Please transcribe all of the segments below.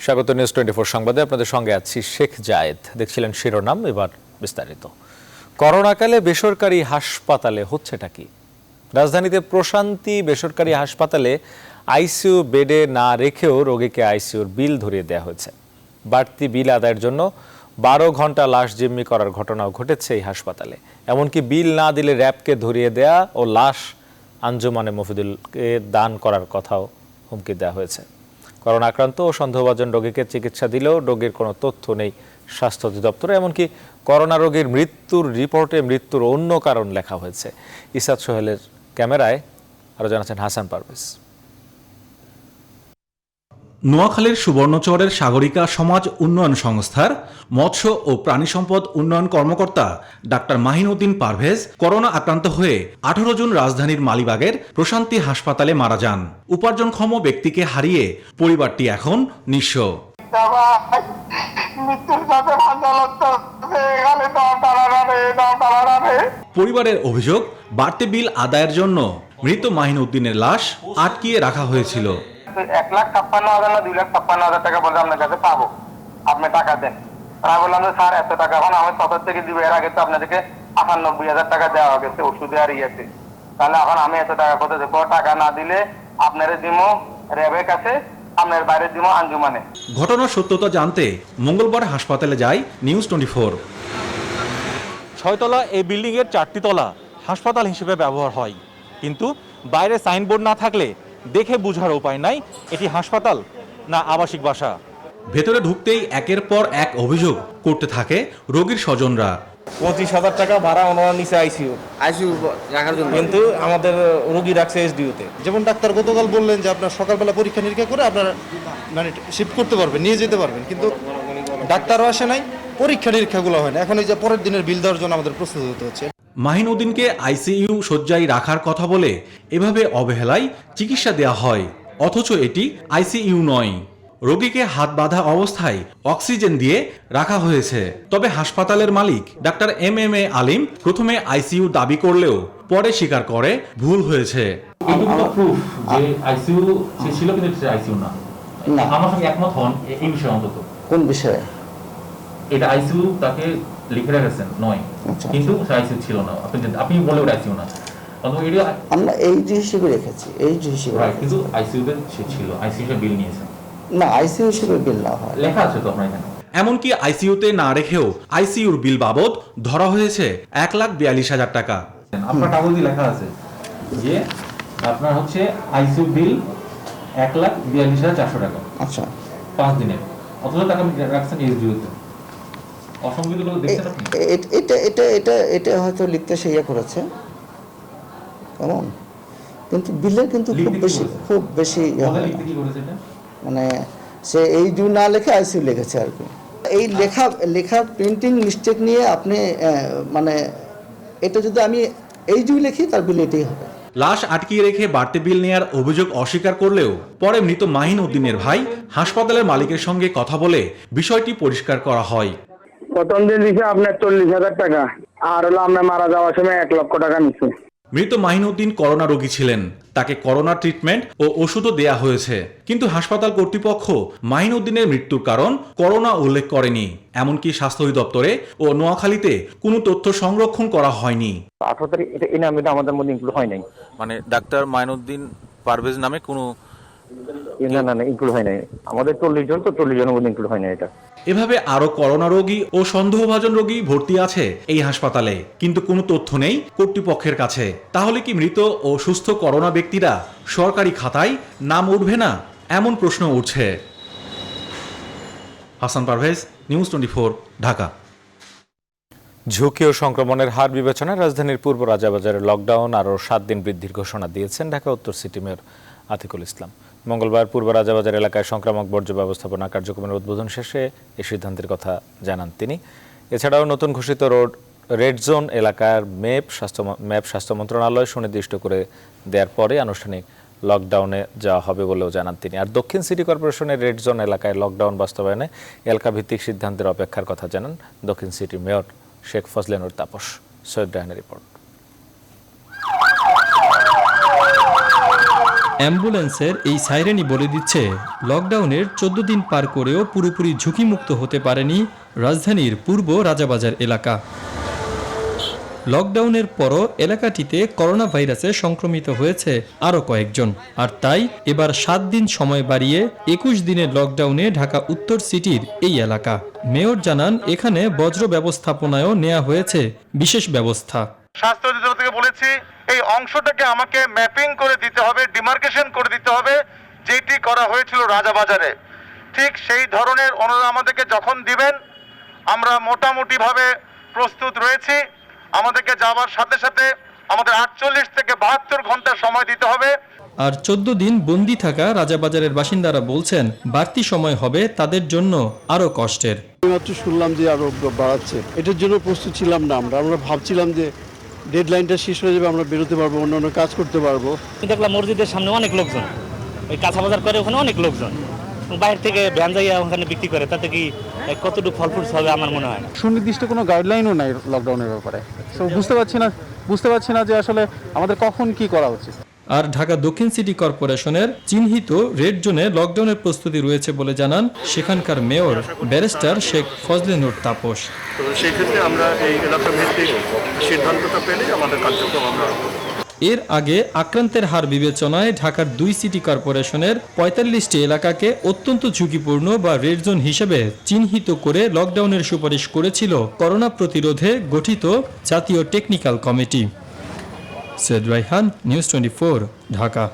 স্বাগত নিউজ 24 সংবাদে আপনাদের সঙ্গে আছি শেখ জায়েদ। দেখছিলেন শিরোনাম, এবার বিস্তারিত। করোনাকালে বেসরকারি হাসপাতালে হচ্ছেটা কি? রাজধানীতে প্রশান্তি বেসরকারি হাসপাতালে আইসিইউ বেডে না রেখেও রোগীকে আইসিইউর বিল ধরিয়ে দেওয়া হয়েছে। বাড়তি বিল আদায়ের জন্য 12 ঘন্টা লাশ জিম্মি করার ঘটনাও ঘটেছে এই হাসপাতালে। এমনকি বিল না দিলে র্যাবকে ধরিয়ে দেয়া ও লাশ আঞ্জুমানে মফিদুলকে দান করার কথাও হুমকি দেওয়া হয়েছে। করোনা আক্রান্ত ও সন্দেহভাজন রোগীকে চিকিৎসা দিলেও রোগীর কোনো তথ্য নেই স্বাস্থ্য অধিদপ্তরে। এমনকি করোনা রোগীর মৃত্যুর রিপোর্টে মৃত্যুর অন্য কারণ লেখা হয়েছে। ইসাদ সোহেলের ক্যামেরায় আরও জানাচ্ছেন হাসান পারভেজ। নোয়াখালীর সুবর্ণচরের সাগরিকা সমাজ উন্নয়ন সংস্থার মৎস্য ও প্রাণী সম্পদ উন্নয়ন কর্মকর্তা ডাক্তার মাহিন উদ্দিন পারভেজ করোনা আক্রান্ত হয়ে 18 জন রাজধানীর মালিবাগের প্রশান্তি হাসপাতালে মারা যান। উপার্জনক্ষম ব্যক্তিকে হারিয়ে পরিবারটি এখন নিঃস্ব। পরিবারের অভিযোগ, বাড়তি বিল আদায়ের জন্য মৃত মাহিন উদ্দিনের লাশ আটকিয়ে রাখা হয়েছিল। 1,56,000 না 2,56,000 টাকা বলে আপনার কাছে পাবো, আপনি টাকা দেন। আমি বললাম যে স্যার এত টাকা এখন আমি 70 থেকে দিব, এর আগে তো আপনাদেরকে 98,000 টাকা দেওয়া গেছে ওষুধে আর ইয়েতে, তাহলে এখন আমি এত টাকা কোথায় দেবো? টাকা না দিলে আপনারা দিমো র্যাবের কাছে, আপনার বাইরে দিমো আঞ্জুমানে। ঘটনার সত্যতা জানতে মঙ্গলবার হাসপাতালে যায় নিউজ 24। 6 তলা এই বিল্ডিং এর 4টি তলা হাসপাতাল হিসেবে ব্যবহার হয়, কিন্তু বাইরে সাইনবোর্ড না থাকলে দেখে বোঝার উপায় নাই এটি হাসপাতাল না আবাসিক বাসা। ভেতরে ঢুকতেই একের পর এক অভিযোগ করতে থাকে রোগীর স্বজনরা। 25,000 টাকা ভাড়া ওনারা নিচে আইসিইউ রাখার জন্য, কিন্তু আমাদের রোগী রাখছে এসডিইউতে। যেমন ডাক্তার গতকাল বললেন যে আপনার সকালবেলা পরীক্ষা নিরীক্ষা করে আপনার মানে শিফট করতে পারবেন, নিয়ে যেতে পারবেন, কিন্তু ডাক্তারও আসে নাই, পরীক্ষা নিরীক্ষাগুলো হয় না। এখন এই যে পরের দিনের বিল দেওয়ার জন্য আমাদের প্রস্তুত হতে হচ্ছে। মাহিন উদ্দিনকে আইসিইউ শয্যায় রাখার কথা বলে এভাবে অবহেলায় চিকিৎসা দেওয়া হয়, অথচ এটি আইসিইউ নয়। রোগীকে হাত বাঁধা অবস্থায় অক্সিজেন দিয়ে রাখা হয়েছে। তবে হাসপাতালের মালিক ডাক্তার MMA আলিম প্রথমে আইসিইউ দাবি করলেও পরে স্বীকার করে ভুল হয়েছে। এটুকু প্রুফ যে আইসিইউ ছিল কিন্তু আইসিইউ না। আমার সঙ্গে একমত হন এই বিষয়ে অন্তত। কোন বিষয়ে? এটা আইসিইউ তাকে লিখে রেখেছেন নয়, কিন্তু আইসিইউ ছিল না। আপনি বলে ওটা আইসিইউ না, আমরা এই যে হিসেবে রেখেছি, এই যে হিসেবে, কিন্তু আইসিইউতে ছিল, আইসিইউ বিল নিয়েছেন না, আইসিইউ হিসেবে বিল না হয়, লেখা আছে তো আপনার এখানে। এমনকি আইসিইউতে না রেখেও আইসিইউর বিল বাবদ ধরা হয়েছে 1,42,000 টাকা। আপনার কাগজে লেখা আছে যে আপনার হচ্ছে আইসিইউ বিল 1,42,400 টাকা। আচ্ছা, 5 দিনের, অথচ টাকা রাখছেন এসডিইউতে। অসংগত লোক দেখছেন আপনি? এটা হয়তো লিখতে সেইয়া করেছে কেমন, কিন্তু বিলের কিন্তু খুব বেশি মানে সে এই জু না লেখে আইসিইউ লিখেছে আর কি। এই লেখার প্রিন্টিং মিস্টেক নিয়ে আপনি মানে এটা যদি আমি এই জু লিখি তার বিল এটাই হবে। লাশ আটকিয়ে রেখে বাড়তি বিল নেয়ার অভিযোগ অস্বীকার করলেও পরে মৃত মাহিন উদ্দিনের ভাই হাসপাতালের মালিকের সঙ্গে কথা বলে বিষয়টি পরিষ্কার করা হয়। প্রথম দিন দিচ্ছে আপনার 40,000 টাকা, আর হলো আমরা মারা যাওয়ার সময় 1 লক্ষ টাকা নিচ্ছে। মৃত মাহিন উদ্দিন করোনা রোগী ছিলেন, তাকে করোনা ট্রিটমেন্ট ও ওষুধও দেয়া হয়েছে, কিন্তু হাসপাতাল কর্তৃপক্ষ মাহিন উদ্দিনের মৃত্যুর কারণ করোনা উল্লেখ করেনি। এমনকি স্বাস্থ্য অধিদপ্তরে ও নোয়াখালীতে কোনো তথ্য সংরক্ষণ করা হয়নি। 18 তারিখ এই নামটা আমাদের মধ্যে ইনক্লুড হয় নাই, মানে ডাক্তার মাইনুদ্দিন পারভেজ নামে কোনো না ইনক্লুড হয় নাই। আমাদের 40 জন, তো 40 জনের মধ্যে ইনক্লুড হয় না এটা। এভাবে আরো করোনা রোগী ও সন্দেহভাজন রোগী ভর্তি আছে এই হাসপাতালে, কিন্তু কোনো তথ্য নেই কর্তৃপক্ষের কাছে। তাহলে কি মৃত ও সুস্থ করোনা ব্যক্তিরা সরকারি খাতায় নাম উঠবে না, এমন প্রশ্ন উঠছে। হাসান পারভেজ, নিউজ 24, ঢাকা। ঝুঁকি ও সংক্রমণের হার বিবেচনায় রাজধানীর পূর্ব রাজাবাজারে লকডাউন আরও 7 দিন বৃদ্ধির ঘোষণা দিয়েছেন ঢাকা উত্তর সিটি মেয়র আতিকুল ইসলাম। মঙ্গলবার পূর্ব রাজাবাজার এলাকায় সংক্রামক বর্জ্য ব্যবস্থাপনা কার্যক্রমের উদ্বোধন শেষে এই সিদ্ধান্তের কথা জানান তিনি। এছাড়াও নতুন ঘোষিত রেড জোন এলাকার ম্যাপ স্বাস্থ্য মন্ত্রণালয় সুনির্দিষ্ট করে দেওয়ার পরে আনুষ্ঠানিক লকডাউনে যাওয়া হবে বলেও জানান তিনি। আর দক্ষিণ সিটি কর্পোরেশনের রেড জোন এলাকায় লকডাউন বাস্তবায়নে এলাকাভিত্তিক সিদ্ধান্তের অপেক্ষার কথা জানান দক্ষিণ সিটি মেয়র শেখ ফজলেনুর তাপস। সৈয়দ রায়হানের রিপোর্ট। অ্যাম্বুলেন্সের এই সাইরেনই বলে দিচ্ছে লকডাউনের ১৪ দিন পার করেও পুরোপুরি ঝুঁকিমুক্ত হতে পারেনি রাজধানীর পূর্ব রাজাবাজার এলাকা। লকডাউনের পরও এলাকাটিতে করোনা ভাইরাসে সংক্রমিত হয়েছে আরও কয়েকজন, আর তাই এবার ৭ দিন সময় বাড়িয়ে ২১ দিনের লকডাউনে ঢাকা উত্তর সিটির এই এলাকা। মেয়র জানান এখানে বজ্র ব্যবস্থাপনায়ও নেওয়া হয়েছে বিশেষ ব্যবস্থা। স্বাস্থ্য অধিদপ্তর থেকে বলেছি এই অংশটাকে আমাকে ম্যাপিং করে দিতে হবে, ডিমার্কেশন করে দিতে হবে, যেটি করা হয়েছিল রাজাবাজারে। ঠিক সেই ধরনের অনুরোধ আমাদেরকে যখন দিবেন আমরা মোটামুটিভাবে প্রস্তুত রয়েছি। আমাদেরকে যাওয়ার সাথে সাথে আমাদের ৪৮ থেকে ৭২ ঘন্টা সময় দিতে হবে। আর ১৪ দিন বন্দি থাকা রাজাবাজারের বাসিন্দারা বলছেন বাড়তি সময় হবে তাদের জন্য আরও কষ্টের। মাত্র শুনলাম যে আরো বাড়াচ্ছে, এটার জন্য প্রস্তুত ছিলাম না। আমরা ভাবছিলাম যে ডেডলাইনটা শেষ হয়ে যাবে, আমরা বেরোতে পারবো, অন্যান্য কাজ করতে পারবো। দেখলাম মসজিদের সামনে অনেক লোকজন, ওই কাঁচা বাজার করে ওখানে অনেক লোকজন, বাইরে থেকে ভ্যান যাইয়া ওখানে বিক্রি করে, তাতে কি কতটুকু ফল ফ্রুটস হবে আমার মনে হয়। সুনির্দিষ্ট কোনো গাইডলাইনও নাই লকডাউনের ব্যাপারে, তো বুঝতে পারছি না যে আসলে আমাদের কখন কি করা উচিত। আর ঢাকা দক্ষিণ সিটি কর্পোরেশনের চিহ্নিত রেড জোনে লকডাউনের প্রস্তুতি রয়েছে বলে জানান সেখানকার মেয়র ব্যারিস্টার শেখ ফজলে নূর তাপস। তো সেই ক্ষেত্রে আমরা এই এলাকা ভিত্তিক সিদ্ধান্তটা পেলে আমাদের কার্যক্রম আমরা এর আগে আক্রান্তের হার বিবেচনায় ঢাকার ২ সিটি কর্পোরেশনের ৪৫টি এলাকাকে অত্যন্ত ঝুঁকিপূর্ণ বা রেড জোন হিসেবে চিহ্নিত করে লকডাউনের সুপারিশ করেছিল করোনা প্রতিরোধে গঠিত জাতীয় technical committee. Syed Raihan, news 24, Dhaka.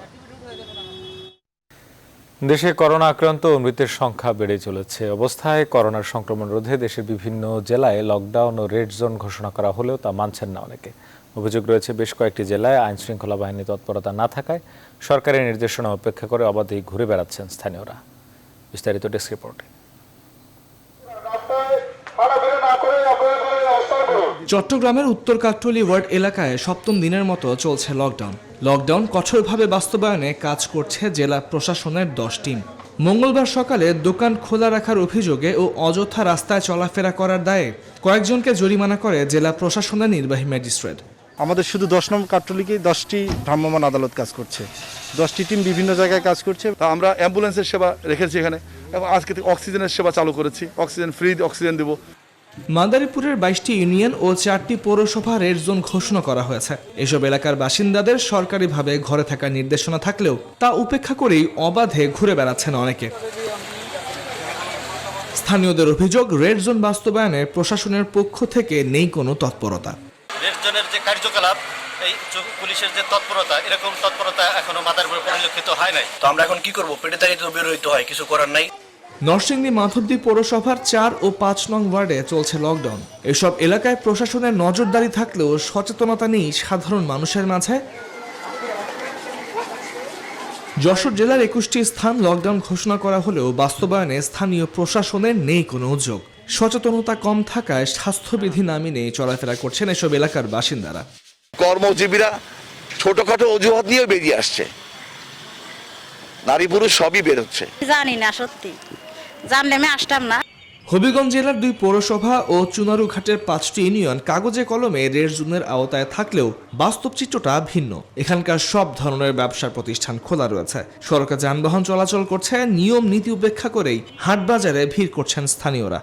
দেশে করোনা আক্রান্ত ও মৃতের সংখ্যা বেড়ে চলেছে অবস্থায় করোনার সংক্রমণ রোধে দেশের বিভিন্ন জেলায় লকডাউন ও রেড জোন ঘোষণা করা হলেও তা মানছেন না অনেকে। অভিযোগ রয়েছে বেশ কয়েকটি জেলায় আইন শৃঙ্খলা বাহিনী তৎপরতা না থাকায় সরকারের নির্দেশনা উপেক্ষা করে অবাধেই ঘুরে বেড়াচ্ছেন স্থানীয়রা। বিস্তারিত ডেস্ক রিপোর্টে। চট্টগ্রামের উত্তর কাকটলি ওয়ার্ড এলাকায় ৭ম দিনের মতো চলছে লকডাউন কঠোরভাবে বাস্তবায়নে কাজ করছে জেলা প্রশাসনের ১০ টিম। মঙ্গলবার সকালে দোকান খোলা রাখার অভিযোগে ও অযথা রাস্তায় চলাফেরা করার দায়ে কয়েকজনকে জরিমানা করে জেলা প্রশাসনের নির্বাহী ম্যাজিস্ট্রেট। আমাদের শুধু 10 নং কাট্টলিকে 10টি ভ্রাম্যমাণ আদালত কাজ করছে, 10টি টিম বিভিন্ন জায়গায় কাজ করছে। আমরা অ্যাম্বুলেন্সের সেবা রেখেছি এখানে, এবং আজকে থেকে অক্সিজেনের সেবা চালু করেছি, অক্সিজেন ফ্রি অক্সিজেন দেব। মাদারীপুরের 22টি ইউনিয়ন ও 4টি পৌরসভা রেড জোন ঘোষণা করা হয়েছে। এসব এলাকার বাসিন্দাদের সরকারিভাবে ঘরে থাকার নির্দেশনা থাকলেও তা উপেক্ষা করেই অবাধে ঘুরে বেড়াচ্ছেন অনেকে। স্থানীয়দের অভিযোগ রেড জোন বাস্তবায়নে প্রশাসনের পক্ষ থেকে নেই কোনো তৎপরতা। রেড জোনের যে কার্যকলাপ, এই পুলিশের যে তৎপরতা, এরকম তৎপরতা এখনো মাদারীপুরে পরিলক্ষিত হয় নাই। তো আমরা এখন কি করব? পেটে তাড়িয়ে তো বের হইতে হয়, কিছু করার নাই। নরসিংদী মাধবদী পৌরসভার 4 ও 5 নং ওয়ার্ডে চলছে লকডাউন। এসব এলাকায় প্রশাসনের নজরদারি থাকলেও সচেতনতা নেই সাধারণ মানুষের মাঝে। যশোর জেলার 21টি স্থান লকডাউন ঘোষণা করা হলেও বাস্তবায়নে স্থানীয় প্রশাসনের নেই কোনো উদ্যোগ। সচেতনতা কম থাকায় স্বাস্থ্যবিধি না মেনে চলাফেরা করছেন এসব এলাকার বাসিন্দারা। কর্মজীবীরা ছোটখাটো অজুহাত নিয়ে বেরিয়ে আসছে, নারী পুরুষ সবই বেরোচ্ছে। জানি না, সত্যি জানলে আমি আসতাম না। হবিগঞ্জ জেলার 2 পৌরসভা ও চুনারুঘাটের 5টি ইউনিয়ন কাগজে কলমে রেড জোনের আওতায় থাকলেও বাস্তব চিত্রটা ভিন্ন। এখানকার সব ধরনের ব্যবসা প্রতিষ্ঠান খোলা রয়েছে, সড়কে যানবাহন চলাচল করছে, নিয়ম নীতি উপেক্ষা করেই হাট বাজারে ভিড় করছেন স্থানীয়রা।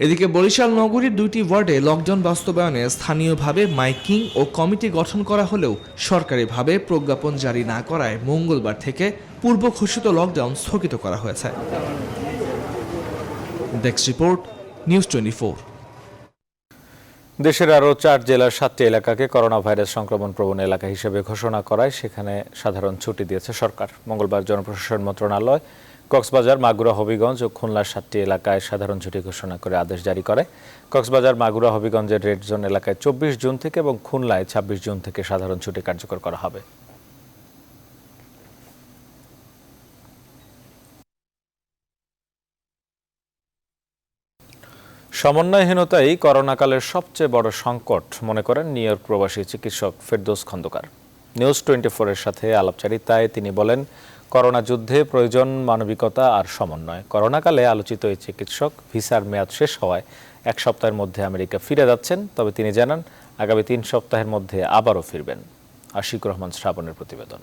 এদিকে বরিশাল নগরীর 2টি ওয়ার্ডে লকডাউন বাস্তবায়নে স্থানীয়ভাবে মাইকিং ও কমিটি গঠন করা হলেও সরকারিভাবে প্রজ্ঞাপন জারি না করায় মঙ্গলবার থেকে পূর্ব ঘোষিত লকডাউন স্থগিত করা হয়েছে। Desk report, news 24। দেশের আরও 4 জেলার 7টি এলাকাকে করোনা ভাইরাস সংক্রমণ প্রবণ এলাকা হিসেবে ঘোষণা করায় সেখানে সাধারণ ছুটি দিয়েছে সরকার। মঙ্গলবার জনপ্রশাসন মন্ত্রণালয় কক্সবাজার, মাগুরা, হবিগঞ্জ ও খুলনার 7টি এলাকায় সাধারণ ছুটি ঘোষণা করে আদেশ জারি করে। কক্সবাজার, মাগুরা, হবিগঞ্জের রেড জোন এলাকায় 24 জুন থেকে এবং খুলনায় 26 জুন থেকে সাধারণ ছুটি কার্যকর করা হবে। সমন্বয়হীনতাই করোনাকালের সবচেয়ে বড় সংকট মনে করেন নিউ ইয়র্ক প্রবাসী চিকিৎসক ফেরদৌস খন্দকার। নিউজ 24-এর সাথে আলাপচারিতায় তিনি বলেন, করোনা যুদ্ধে প্রয়োজন মানবিকতা আর সমন্বয়। করোনাকালে আলোচিত এই চিকিৎসক ভিসার মেয়াদ শেষ হওয়ায় 1 সপ্তাহের মধ্যে আমেরিকা ফিরে যাচ্ছেন। তবে তিনি জানান আগামী 3 সপ্তাহের মধ্যে আবারও ফিরবেন। আশিকুর রহমান শ্রাবণের প্রতিবেদন।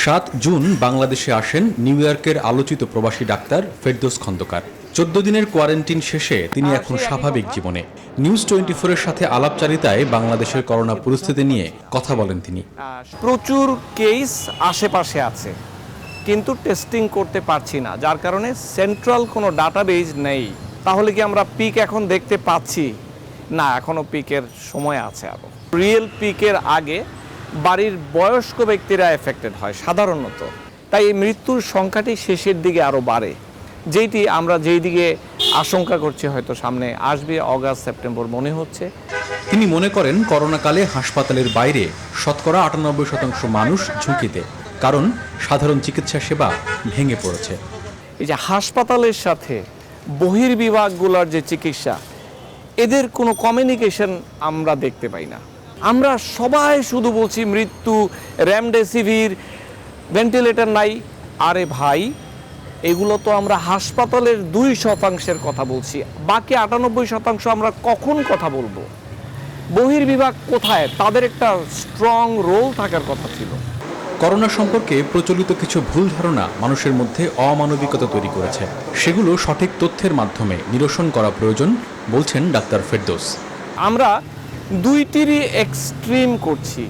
7 জুন বাংলাদেশে আসেন নিউ ইয়র্কের আলোচিত প্রবাসী ডাক্তার ফেরদৌস খন্দকার। 14 দিনের কোয়ারেন্টিন শেষে তিনি এখন স্বাভাবিক জীবনে। নিউজ 24-এর সাথে আলাপচারিতায় বাংলাদেশের করোনা পরিস্থিতি নিয়ে কথা বলেন তিনি। প্রচুর কেস আশেপাশে আছে, কিন্তু টেস্টিং করতে পারছি না, যার কারণে সেন্ট্রাল কোনো ডাটাবেজ নেই। তাহলে কি আমরা পিক এখন দেখতে পাচ্ছি? না, এখনো পিকের সময় আছে। আরও রিয়েল পিকের আগে বাড়ির বয়স্ক ব্যক্তিরা এফেক্টেড হয় সাধারণত, তাই এই মৃত্যুর সংখ্যাটি শেষের দিকে আরও বাড়ে, যেটি আমরা যেই দিকে আশঙ্কা করছি হয়তো সামনে আসবে অগাস্ট সেপ্টেম্বর মনে হচ্ছে। তিনি মনে করেন করোনাকালে হাসপাতালের বাইরে শতকরা 98% মানুষ ঝুঁকিতে, কারণ সাধারণ চিকিৎসা সেবা ভেঙে পড়েছে। এই যে হাসপাতালের সাথে বহির্বিভাগগুলোর যে চিকিৎসা, এদের কোনো কমিউনিকেশন আমরা দেখতে পাই না। আমরা সবাই শুধু বলছি মৃত্যু, রেমডেসিভির, ভেন্টিলেটর নাই। আরে ভাই, এগুলো তো আমরা হাসপাতালের 2% কথা বলছি, বাকি 98% আমরা কখন কথা বলবো? বহির্বিভাগ কোথায়? তাদের একটা স্ট্রং রোল থাকার কথা ছিল। করোনা সম্পর্কে প্রচলিত কিছু ভুল ধারণা মানুষের মধ্যে অমানবিকতা তৈরি করেছে, সেগুলো সঠিক তথ্যের মাধ্যমে নিরসন করা প্রয়োজন বলছেন ডাক্তার ফেরদৌস। আমরা দুইটিরই এক্সট্রিম করছি,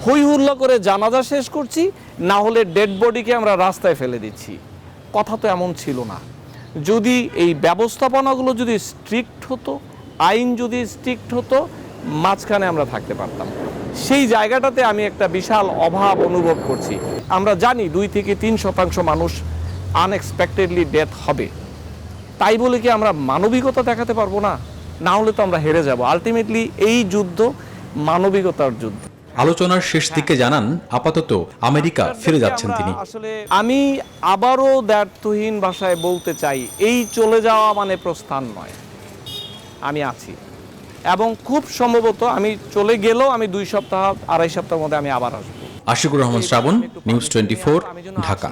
হই হুল্লা করে জানাজা শেষ করছি, না হলে ডেড বডিকে আমরা রাস্তায় ফেলে দিচ্ছি। কথা তো এমন ছিল না। যদি এই ব্যবস্থাপনাগুলো যদি স্ট্রিক্ট হতো, আইন যদি স্ট্রিক্ট হতো, মাঝখানে আমরা থাকতে পারতাম। সেই জায়গাটাতে আমি একটা বিশাল অভাব অনুভব করছি। আমরা জানি 2 থেকে 3% মানুষ আনএক্সপেক্টেডলি ডেথ হবে, তাই বলে কি আমরা মানবিকতা দেখাতে পারবো না? না হলে তো আমরা হেরে যাব। আলটিমেটলি এই যুদ্ধ মানবিকতার যুদ্ধ। আলোচনার শেষ দিকে জানান আপাতত আমেরিকা ফিরে যাচ্ছেন তিনি। আমি আবারও দ্ব্যর্থহীন ভাষায় বলতে চাই, এই চলে যাওয়া মানে প্রস্থান নয়। আমি আছি এবং খুব সম্ভবত আমি চলে গেলেও আমি 2 সপ্তাহ 2.5 সপ্তাহের মধ্যে আমি আবার আসবো। আশিকুর রহমান শ্রাবণ, নিউজ 24, ঢাকা।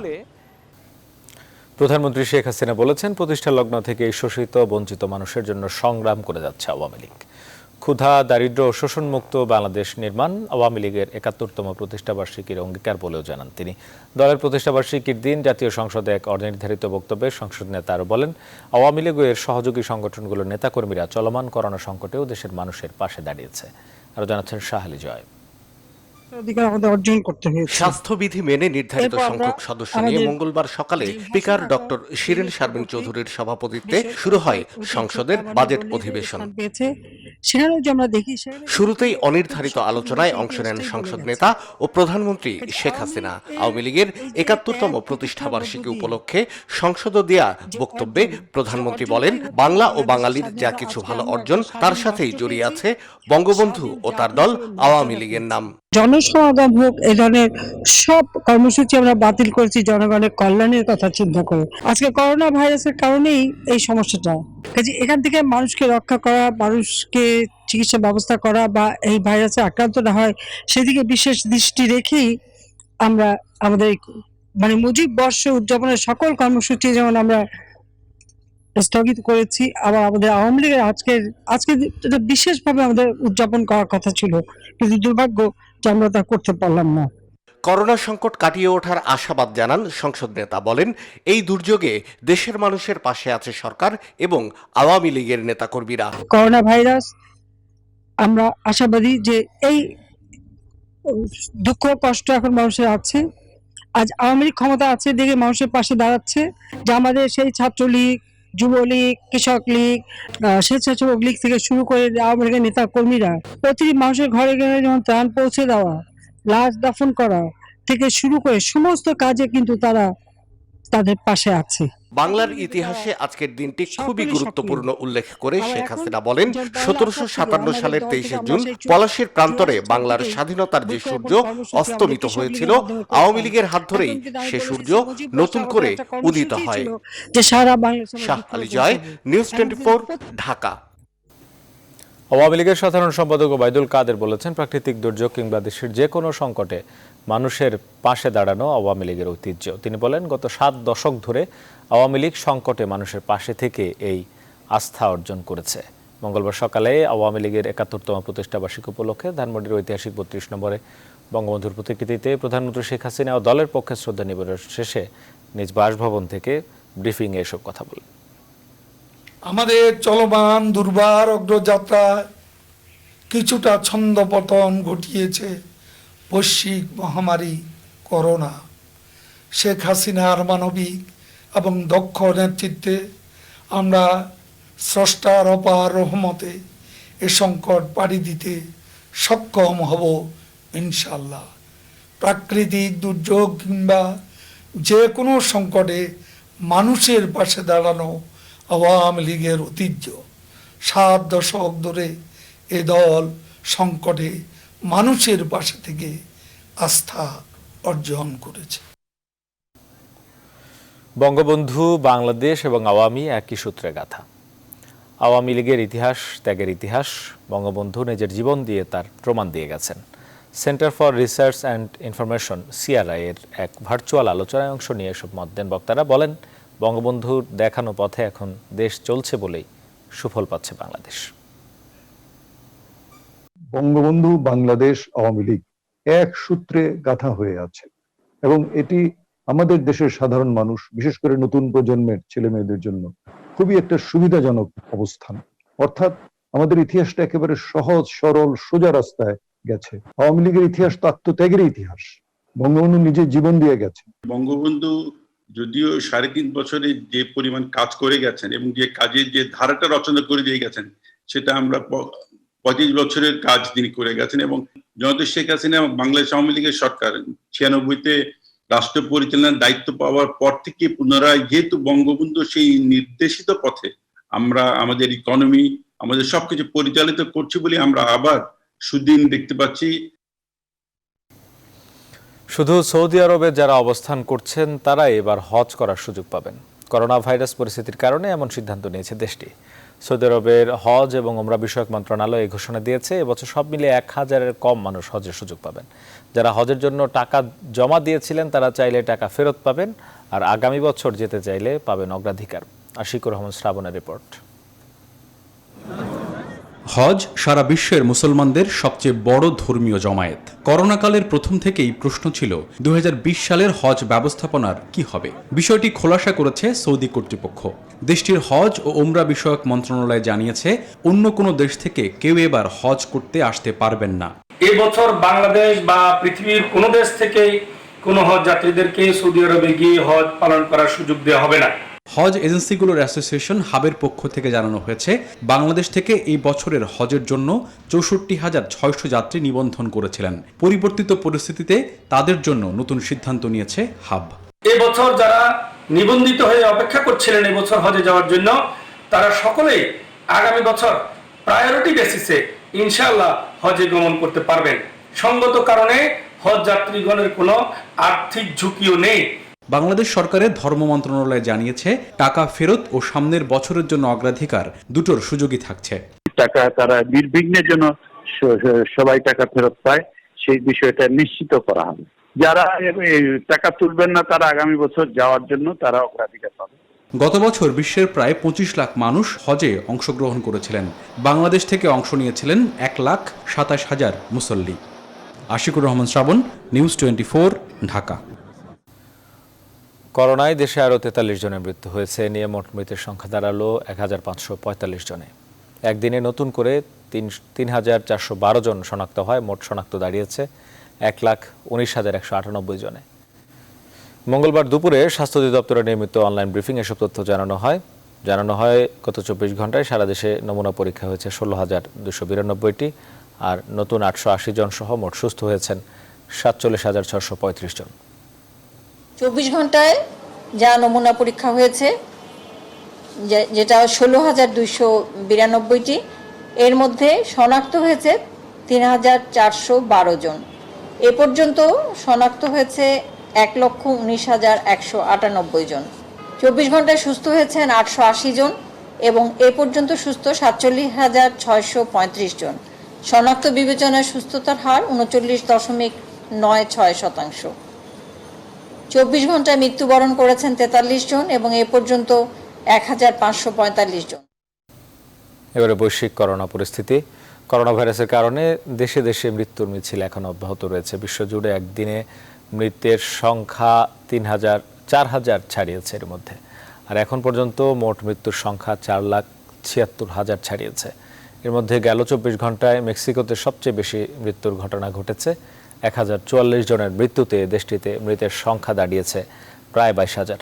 প্রধানমন্ত্রী শেখ হাসিনা বলেছেন, প্রতিষ্ঠা লগ্ন থেকে শোষিত বঞ্চিত মানুষের জন্য সংগ্রাম করে যাচ্ছে আওয়ামী লীগ। ক্ষুধা, দারিদ্র্য ও শোষণমুক্ত বাংলাদেশ নির্মাণ আওয়ামী লীগের 71তম প্রতিষ্ঠাবার্ষিকীর অঙ্গীকার বলেও জানান তিনি। দলের প্রতিষ্ঠাবার্ষিকীর দিন জাতীয় সংসদে এক অনির্ধারিত বক্তব্যে সংসদ নেতা আরও বলেন, আওয়ামী লীগ ও এর সহযোগী সংগঠনগুলোর নেতাকর্মীরা চলমান করোনা সংকটেও দেশের মানুষের পাশে দাঁড়িয়েছে। আরও জানাচ্ছেন শাহালি জয়। স্বাস্থ্যবিধি মেনে নির্ধারিত সংখ্যক সদস্য নিয়ে মঙ্গলবার সকালে স্পিকার ডক্টর শিরিন শারমিন চৌধুরীর সভাপতিত্বে শুরু হয় সংসদের বাজেট অধিবেশন। শুরুতেই অনির্ধারিত আলোচনায় অংশ নেন সংসদ নেতা ও প্রধানমন্ত্রী শেখ হাসিনা। আওয়ামী লীগের 71তম প্রতিষ্ঠাবার্ষিকী উপলক্ষে সংসদে দেয়া বক্তব্যে প্রধানমন্ত্রী বলেন, বাংলা ও বাঙালির যা কিছু ভালো অর্জন তার সাথেই জড়িয়ে আছে বঙ্গবন্ধু ও তার দল আওয়ামী লীগের নাম। জনসমাগম হোক, এ ধরনের সব কর্মসূচি আমরা বাতিল করেছি জনগণের কল্যাণের কথা চিন্তা করে। আজকে করোনা ভাইরাসের কারণেই এই সমস্যাটা। কাজে এখান থেকে মানুষকে রক্ষা করা, মানুষকে চিকিৎসা ব্যবস্থা করা বা এই ভাইরাসে আক্রান্ত না হয় সেদিকে বিশেষ দৃষ্টি রেখেই আমরা আমাদের মানে মুজিব বর্ষ উদযাপনের সকল কর্মসূচি যেমন আমরা স্থগিত করেছি, আবার আমাদের আওয়ামী লীগের আজকে বিশেষভাবে আমাদের উদযাপন করার কথা ছিল, কিন্তু দুর্ভাগ্য যে আমরা তা করতে পারলাম না। করোনা সংকট কাটিয়ে ওঠার আশাবাদ জানান সংসদ নেতা। বলেন, এই দুর্যোগে দেশের মানুষের পাশে আছে সরকার এবং আওয়ামী লীগের নেতাকর্মীরা। করোনা ভাইরাস, আমরা আশাবাদী যে এই দুঃখ কষ্ট এখন মানুষের আছে, আজ আওয়ামী লীগ ক্ষমতা আছে দেখে মানুষের পাশে দাঁড়াচ্ছে। যে আমাদের সেই ছাত্রলীগ, যুবলীগ, কৃষক লীগ, স্বেচ্ছাসেবক লীগ থেকে শুরু করে আওয়ামী লীগের নেতা কর্মীরা প্রতিটি মানুষের ঘরে ঘরে যেমন ত্রাণ পৌঁছে দেওয়া, লাশ দাফন করা থেকে শুরু করে সমস্ত কাজে কিন্তু তারা তাদের পাশে আছে। বাংলার ইতিহাসে আজকের দিনটি খুবই গুরুত্বপূর্ণ উল্লেখ করে শেখ হাসিনা বলেন, 1757 সালের 23শে জুন পলাশীর প্রান্তরে বাংলার স্বাধীনতার যে সূর্য অস্তমিত হয়েছিল, আওয়ামী লীগের হাত ধরেই সে সূর্য নতুন করে উদিত হয়। শাহালি জয়, নিউজ 24, ঢাকা। আওয়ামী লীগের সাধারণ সম্পাদক ওবায়দুল কাদের বলেছেন, প্রাকৃতিক দুর্যোগ কিংবা দেশের যে কোনো সংকটে মানুষের পাশে দাঁড়ানো আওয়ামী লীগের ঐতিহ্য। তিনি বলেন, গত 7 দশক ধরে আওয়ামী লীগ সংকটে মানুষের পাশে থেকে এই আস্থা অর্জন করেছে। মঙ্গলবার সকালে আওয়ামী লীগের ৭১তম প্রতিষ্ঠাবার্ষিকী উপলক্ষে ধানমন্ডির ঐতিহাসিক ৩২ নম্বরে বঙ্গবন্ধুর প্রতিকৃতিতে প্রধানমন্ত্রী শেখ হাসিনা ও দলের পক্ষে শ্রদ্ধা নিবেদন শেষে নিজ বাসভবন থেকে ব্রিফিংয়ে এসব কথা বলেন। আমাদের চলমান দুর্বার অগ্রযাত্রায় কিছুটা ছন্দপতন ঘটিয়েছে বৈশ্বিক মহামারী করোনা। শেখ হাসিনার মানবিক এবং দক্ষ নেতৃত্বে আমরা স্রষ্টার অপার রহমতে এ সংকট পাড়ি দিতে সক্ষম হব ইনশাল্লাহ। প্রাকৃতিক দুর্যোগ কিংবা যে কোনো সংকটে মানুষের পাশে দাঁড়ানো আওয়ামী লীগের ঐতিহ্য। 7 দশক ধরে এ দল সংকটে মানুষের পাশে থেকে আস্থা অর্জন করেছে। বঙ্গবন্ধু, বাংলাদেশ এবং আওয়ামী একই সূত্রে গাঁথা। আওয়ামী লীগের ইতিহাস, ত্যাগের ইতিহাস। বঙ্গবন্ধু নিজের জীবন দিয়ে তার প্রমাণ দিয়ে গেছেন। Centre for research and information CRI এর এক ভার্চুয়াল আলোচনায় অংশ নিয়ে এসব মত দেন বক্তারা। বলেন, বঙ্গবন্ধুর দেখানো পথে এখন দেশ চলছে বলেই সুফল পাচ্ছে বাংলাদেশ। বঙ্গবন্ধু, বাংলাদেশ, আওয়ামী লীগ এক সূত্রে গাঁথা হয়ে আছে এবং এটি আমাদের দেশের সাধারণ মানুষ, বিশেষ করে নতুন প্রজন্মের ছেলে মেয়েদের জন্য খুবই একটা সুবিধাজনক অবস্থান। অর্থাৎ আমাদের ইতিহাসটা একেবারে সহজ সরল সোজা রাস্তায় গেছে। আওয়ামী লীগের ইতিহাস তো আত্মত্যাগের ইতিহাস। বঙ্গবন্ধু নিজে জীবন দিয়ে গেছে। বঙ্গবন্ধু যদিও 3.5 বছরে যে পরিমাণ কাজ করে গেছেন এবং যে কাজের যে ধারাটা রচনা করে দিয়ে গেছেন, সেটা আমরা 25 বছরের কাজ তিনি করে গেছেন। এবং জনতা শেখ হাসিনা বাংলাদেশ আওয়ামী লীগের সরকার 96-তে রাষ্ট্র পরিচালনার দায়িত্ব পাওয়ার পর থেকে পুনরায় যেহেতু বঙ্গবন্ধু সেই নির্দেশিত পথে আমরা আমাদের ইকোনমি, আমাদের সবকিছু পরিচালিত করছি বলে আমরা আবার সুদিন দেখতে পাচ্ছি। শুধু সৌদি আরবে যারা অবস্থান করছেন তারাই এবার হজ করার সুযোগ পাবেন। করোনা ভাইরাস পরিস্থিতির কারণে এমন সিদ্ধান্ত নিয়েছে দেশটি। সৌদি আরবের হজ এবং ওমরা বিষয়ক মন্ত্রণালয় এই ঘোষণা দিয়েছে। এবছর সব মিলিয়ে 1000-এর কম মানুষ হজের সুযোগ পাবেন। যারা হজের জন্য টাকা জমা দিয়েছিলেন তারা চাইলে টাকা ফেরত পাবেন, আর আগামী বছর যেতে চাইলে পাবেন অগ্রাধিকার। আশিকুর রহমান শ্রাবণের রিপোর্ট। হজ সারা বিশ্বের মুসলমানদের সবচেয়ে বড় ধর্মীয় জমায়েত। করোনাকালের প্রথম থেকেই প্রশ্ন ছিল 2020 সালের হজ ব্যবস্থাপনার কি হবে। বিষয়টি খোলাসা করেছে সৌদি কর্তৃপক্ষ। দেশটির হজ ও ওমরা বিষয়ক মন্ত্রণালয় জানিয়েছে, অন্য কোনো দেশ থেকে কেউ এবার হজ করতে আসতে পারবেন না। এবছর বাংলাদেশ বা পৃথিবীর কোনো দেশ থেকে কোনো হজ যাত্রীদেরকে সৌদি আরবে গিয়ে হজ পালন করার সুযোগ দেওয়া হবে না। হজ এজেন্সিগুলোর অ্যাসোসিয়েশন হাবের পক্ষ থেকে জানানো হয়েছে, বাংলাদেশ থেকে এই বছরের হজের জন্য 64,600 যাত্রী নিবন্ধন করেছিলেন। পরিবর্তিত পরিস্থিতিতে তাদের জন্য নতুন সিদ্ধান্ত নিয়েছে হাব। এবছর যারা নিবন্ধিত হয়ে অপেক্ষা করছিলেন এবছর হজে যাওয়ার জন্য, তারা সকলেই আগামী বছর প্রায়োরিটি বেসিসে ইনশাআল্লাহ হজে গমন করতে পারবেন। সঙ্গত কারণে হজ যাত্রীগণের কোনো আর্থিক ঝুঁকিও নেই। বাংলাদেশ সরকারের ধর্ম মন্ত্রণালয় জানিয়েছে, টাকা ফেরত ও সামনের বছরের জন্য অগ্রাধিকার দুটোর সুযোগই থাকছে। টাকা তারা নির্বিঘ্নের জন্য সবাই টাকা ফেরত পায়, সেই বিষয়টা নিশ্চিত করা হবে। যারা টাকা তুলবেন না তারা আগামী বছর যাওয়ার জন্য তারা অগ্রাধিকার পাবে। গত বছর বিশ্বের প্রায় 25 লাখ মানুষ হজে অংশগ্রহণ করেছিলেন। বাংলাদেশ থেকে অংশ নিয়েছিলেন 1,27,000 মুসল্লি। আশিকুর রহমান শ্রাবণ, নিউজ 24, ঢাকা। করোনায় দেশে আরও 43 জনের মৃত্যু হয়েছে। নিয়ে মোট মৃতের সংখ্যা দাঁড়ালো 1545 জনে। একদিনে নতুন করে 3,412 জন শনাক্ত হয়। মোট শনাক্ত দাঁড়িয়েছে 1,19,198 জনে। মঙ্গলবার দুপুরে স্বাস্থ্য অধিদপ্তরের নিয়মিত অনলাইন ব্রিফিং এসব তথ্য জানানো হয়। গত 24 ঘন্টায় সারা দেশে নমুনা পরীক্ষা হয়েছে 16,292টি, আর নতুন 880 জন সহ মোট সুস্থ হয়েছেন 47,635 জন। 24 ঘন্টায় যা নমুনা পরীক্ষা হয়েছে, যেটা 16,292টি, এর মধ্যে শনাক্ত হয়েছে 3,412 জন। এ পর্যন্ত শনাক্ত হয়েছে 1,19,198 জন। 24 ঘন্টায় সুস্থ হয়েছেন 880 জন এবং এ পর্যন্ত সুস্থ 47,635 জন। শনাক্ত বিবেচনায় সুস্থতার হার 39.96%। 24 ঘন্টায় মৃত্যুবরণ করেছেন 43 জন এবং এ পর্যন্ত 1,545 জন। এবারে বৈশ্বিক করোনা পরিস্থিতি। করোনা ভাইরাসের কারণে দেশে দেশে মৃত্যুর মিছিল এখন অব্যাহত রয়েছে। বিশ্বজুড়ে একদিনে মৃতের সংখ্যা 4,000 ছাড়িয়েছে এর মধ্যে। আর এখন পর্যন্ত মোট মৃত্যুর সংখ্যা 4,76,000 ছাড়িয়েছে। এর মধ্যে গেল 24 ঘন্টায় মেক্সিকোতে সবচেয়ে বেশি মৃত্যুর ঘটনা ঘটেছে। 1044 জনের মৃত্যুতে দেশটিতে মৃতের সংখ্যা দাঁড়িয়েছে প্রায় 22,000।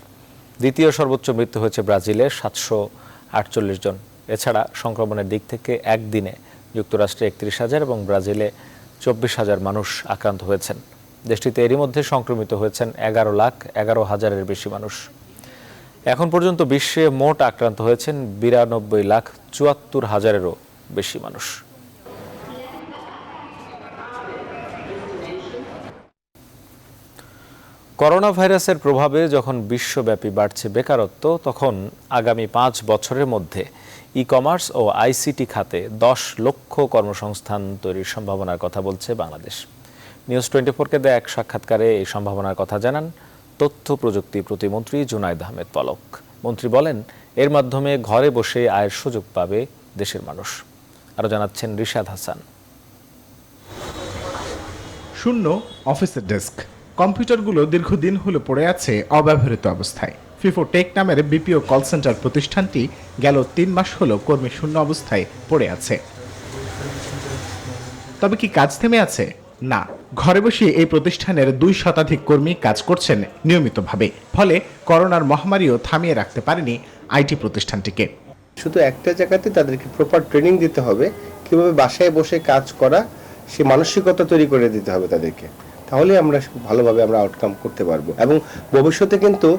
দ্বিতীয় সর্বোচ্চ মৃত্যু হয়েছে ব্রাজিলে 748 জন। এছাড়া সংক্রমণের দিক থেকে একদিনে যুক্তরাষ্ট্রে 31,000 এবং ব্রাজিলে 24,000 মানুষ আক্রান্ত হয়েছেন। দেশটিতে এরই মধ্যে সংক্রমিত হয়েছেন 11,11,000-এর বেশি মানুষ। এখন পর্যন্ত বিশ্বে মোট আক্রান্ত হয়েছেন 92,74,000-এরও বেশি মানুষ। করোনা ভাইরাসের প্রভাবে যখন বিশ্বব্যাপী বাড়ছে বেকারত্ব, তখন আগামী 5 বছরের মধ্যে ই-কমার্স ও আইসিটি খাতে 10 লক্ষ কর্মসংস্থান তৈরির সম্ভাবনার কথা বলছে বাংলাদেশ। নিউজ 24-কে দেয়া এক সাক্ষাৎকারে এই সম্ভাবনার কথা জানান তথ্য প্রযুক্তি প্রতিমন্ত্রী জুনায়েদ আহমেদ পলক। মন্ত্রী বলেন, এর মাধ্যমে ঘরে বসে আয়ের সুযোগ পাবে দেশের মানুষ। আরও জানাচ্ছেন রিশাদ হাসান। শূন্য অফিসের ডেস্ক, কম্পিউটারগুলো দীর্ঘদিন হলো পড়ে আছে অব্যবহৃত অবস্থায়। ফিফো টেক নামের বিপিও কল সেন্টার প্রতিষ্ঠানটি গেল 3 মাস হলো কর্মী শূন্য অবস্থায় পড়ে আছে। তবে কি কাজ থেমে আছে? না, ঘরে বসে এই প্রতিষ্ঠানের 2 শতাধিক কর্মী কাজ করছেন নিয়মিতভাবে। ফলে করোনার মহামারীও থামিয়ে রাখতে পারেনি আইটি প্রতিষ্ঠানটিকে। শুধু একটা জায়গাতে তাদেরকে প্রপার ট্রেনিং দিতে হবে, কিভাবে বাসায় বসে কাজ করা, সে মানসিকতা তৈরি করে দিতে হবে তাদেরকে। তাহলে আমরা ভালোভাবে আমরা আউটকাম করতে পারবো। এবং ভবিষ্যতে কিন্তু